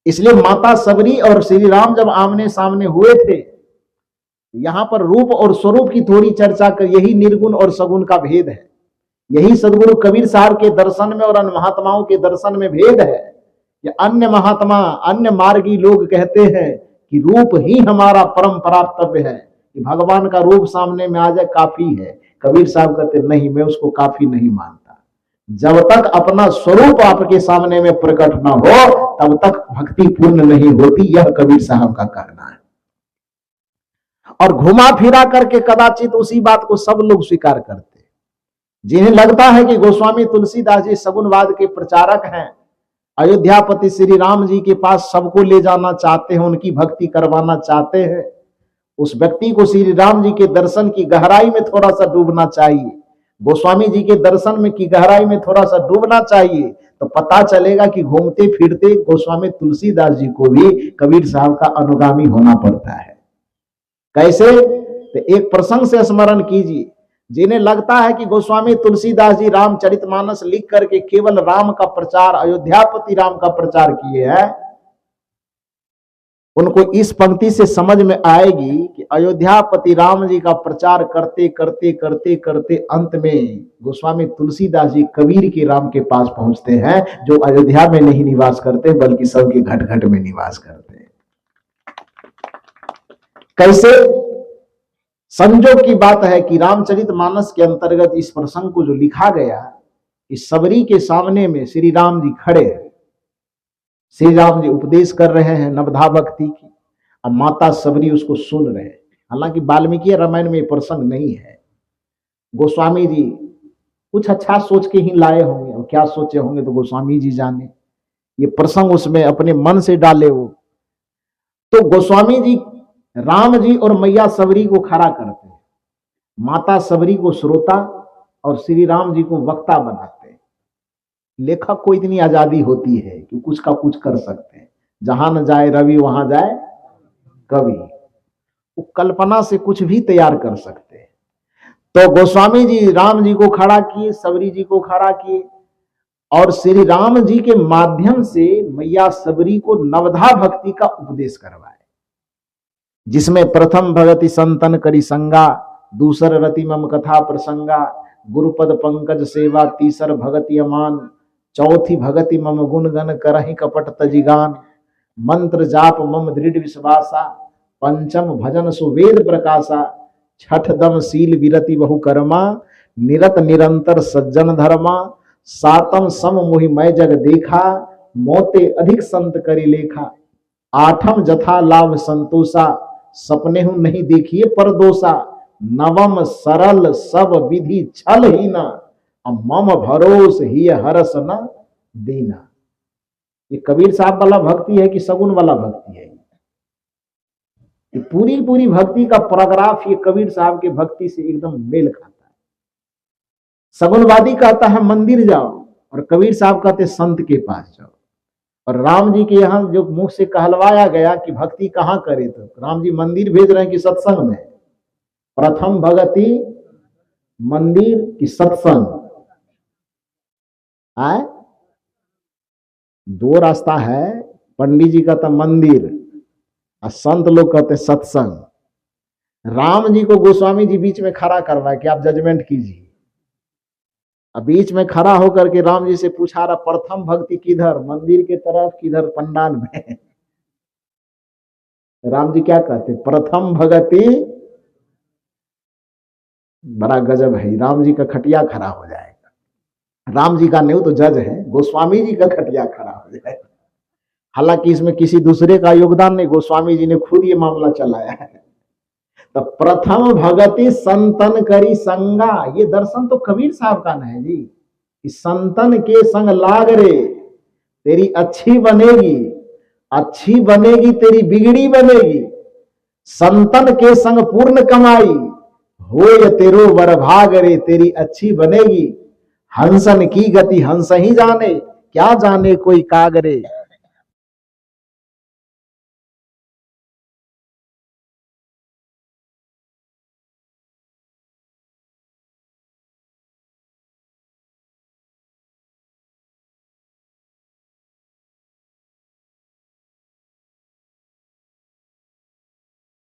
इसलिए माता सबरी और श्री राम जब आमने सामने हुए थे, यहां पर रूप और स्वरूप की थोड़ी चर्चा कर, यही निर्गुण और सगुण का भेद है। यही सदगुरु कबीर साहब के दर्शन में और अन्य महात्माओं के दर्शन में भेद है। कि अन्य महात्मा, अन्य मार्गी लोग कहते हैं कि रूप ही हमारा परम प्राप्तव्य है, कि भगवान का रूप सामने में आ जाए काफी है। कबीर साहब कहते नहीं, मैं उसको काफी नहीं मानता। जब तक अपना स्वरूप आपके सामने में प्रकट न हो तब तक भक्ति पूर्ण नहीं होती, यह कबीर साहब का कहना है। और घुमा फिरा करके कदाचित उसी बात को सब लोग स्वीकार करते, जिन्हें लगता है कि गोस्वामी तुलसीदास जी सगुणवाद के प्रचारक हैं, अयोध्यापति श्री राम जी के पास सबको ले जाना चाहते हैं, उनकी भक्ति करवाना चाहते हैं। उस व्यक्ति को श्री राम जी के दर्शन की गहराई में थोड़ा सा डूबना चाहिए, गोस्वामी जी के दर्शन में की गहराई में थोड़ा सा डूबना चाहिए, तो पता चलेगा कि घूमते फिरते गोस्वामी तुलसीदास जी को भी कबीर साहब का अनुगामी होना पड़ता है। कैसे? तो एक प्रसंग से स्मरण कीजिए। जिन्हें लगता है कि गोस्वामी तुलसीदास जी रामचरितमानस लिख करके केवल राम का प्रचार, अयोध्यापति राम का प्रचार किए हैं, उनको इस पंक्ति से समझ में आएगी कि अयोध्यापति राम जी का प्रचार करते करते करते करते अंत में गोस्वामी तुलसीदास जी कबीर के राम के पास पहुंचते हैं, जो अयोध्या में नहीं निवास करते बल्कि सबके घट घट में निवास करते हैं। कैसे? संजोग की बात है कि रामचरितमानस के अंतर्गत इस प्रसंग को जो लिखा गया, इस सबरी के सामने में श्री राम जी खड़े हैं, श्री राम जी उपदेश कर रहे हैं नवधा भक्ति की, अब माता सबरी उसको सुन रहे हैं। हालांकि वाल्मीकि रामायण में प्रसंग नहीं है, गोस्वामी जी कुछ अच्छा सोच के ही लाए होंगे, और क्या सोचे होंगे तो गोस्वामी जी जाने, ये प्रसंग उसमें अपने मन से डाले वो। तो गोस्वामी जी राम जी और मैया सबरी को खड़ा करते हैं, माता सबरी को श्रोता और श्री राम जी को वक्ता बनाते हैं। लेखक को इतनी आजादी होती है कि कुछ का कुछ कर सकते हैं, जहां न जाए रवि वहां जाए कवि, वो कल्पना से कुछ भी तैयार कर सकते हैं। तो गोस्वामी जी राम जी को खड़ा किए, सबरी जी को खड़ा किए, और श्री राम जी के माध्यम से मैया सबरी को नवधा भक्ति का उपदेश करवाए, जिसमें प्रथम भगति संतन करी संगा, दूसर रति मम कथा प्रसंगा, गुरुपद पंकज सेवा, तीसर भगति अमान, चौथी भगति मम गुण गण करहि कपट तजिगान, मंत्र जाप मम दृढ़ विश्वासा, पंचम भजन सुवेद प्रकाशा, छठ दम शील विरति बहु कर्मा, निरत निरंतर सज्जन धर्मा, सातम सम मोहि मैं जग देखा, मोते अधिक संत करी लेखा, आठम जथा लाभ संतोषा, सपने हूं नहीं देखिए परदोषा, नवम सरल सब विधि छल ही न, मम भरोस ही हरस न देना। ये कबीर साहब वाला भक्ति है कि सगुन वाला भक्ति है? ये पूरी पूरी भक्ति का पैराग्राफ ये कबीर साहब के भक्ति से एकदम मेल खाता है। सगुनवादी कहता है मंदिर जाओ, और कबीर साहब कहते संत के पास जाओ। और राम जी के यहाँ जो मुख से कहलवाया गया कि भक्ति कहाँ करे, तो राम जी मंदिर भेज रहे हैं कि सत्संग में? प्रथम भगति मंदिर की सत्संग? आए दो रास्ता है, पंडित जी कहता मंदिर और संत लोग कहते सत्संग। राम जी को गोस्वामी जी बीच में खड़ा करवाए कि आप जजमेंट कीजिए। अब बीच में खड़ा होकर के राम जी से पूछा रहा, प्रथम भक्ति किधर, मंदिर के तरफ किधर पंडाल में? राम जी क्या कहते, प्रथम भगति। बड़ा गजब है, राम जी का खटिया खड़ा हो जाएगा। राम जी का नहीं तो जज है, गोस्वामी जी का खटिया खड़ा हो जाएगा। हालांकि इसमें किसी दूसरे का योगदान नहीं, गोस्वामी जी ने खुद ये मामला चलाया है। तो प्रथम भगति संतन करी संगा, ये दर्शन तो कबीर साहब का नहीं जी। इस संतन के संग लाग रे तेरी अच्छी बनेगी, अच्छी बनेगी तेरी बिगड़ी बनेगी, संतन के संग पूर्ण कमाई, होय तेरो बरभाग रे तेरी अच्छी बनेगी। हंसन की गति हंस ही जाने, क्या जाने कोई कागरे।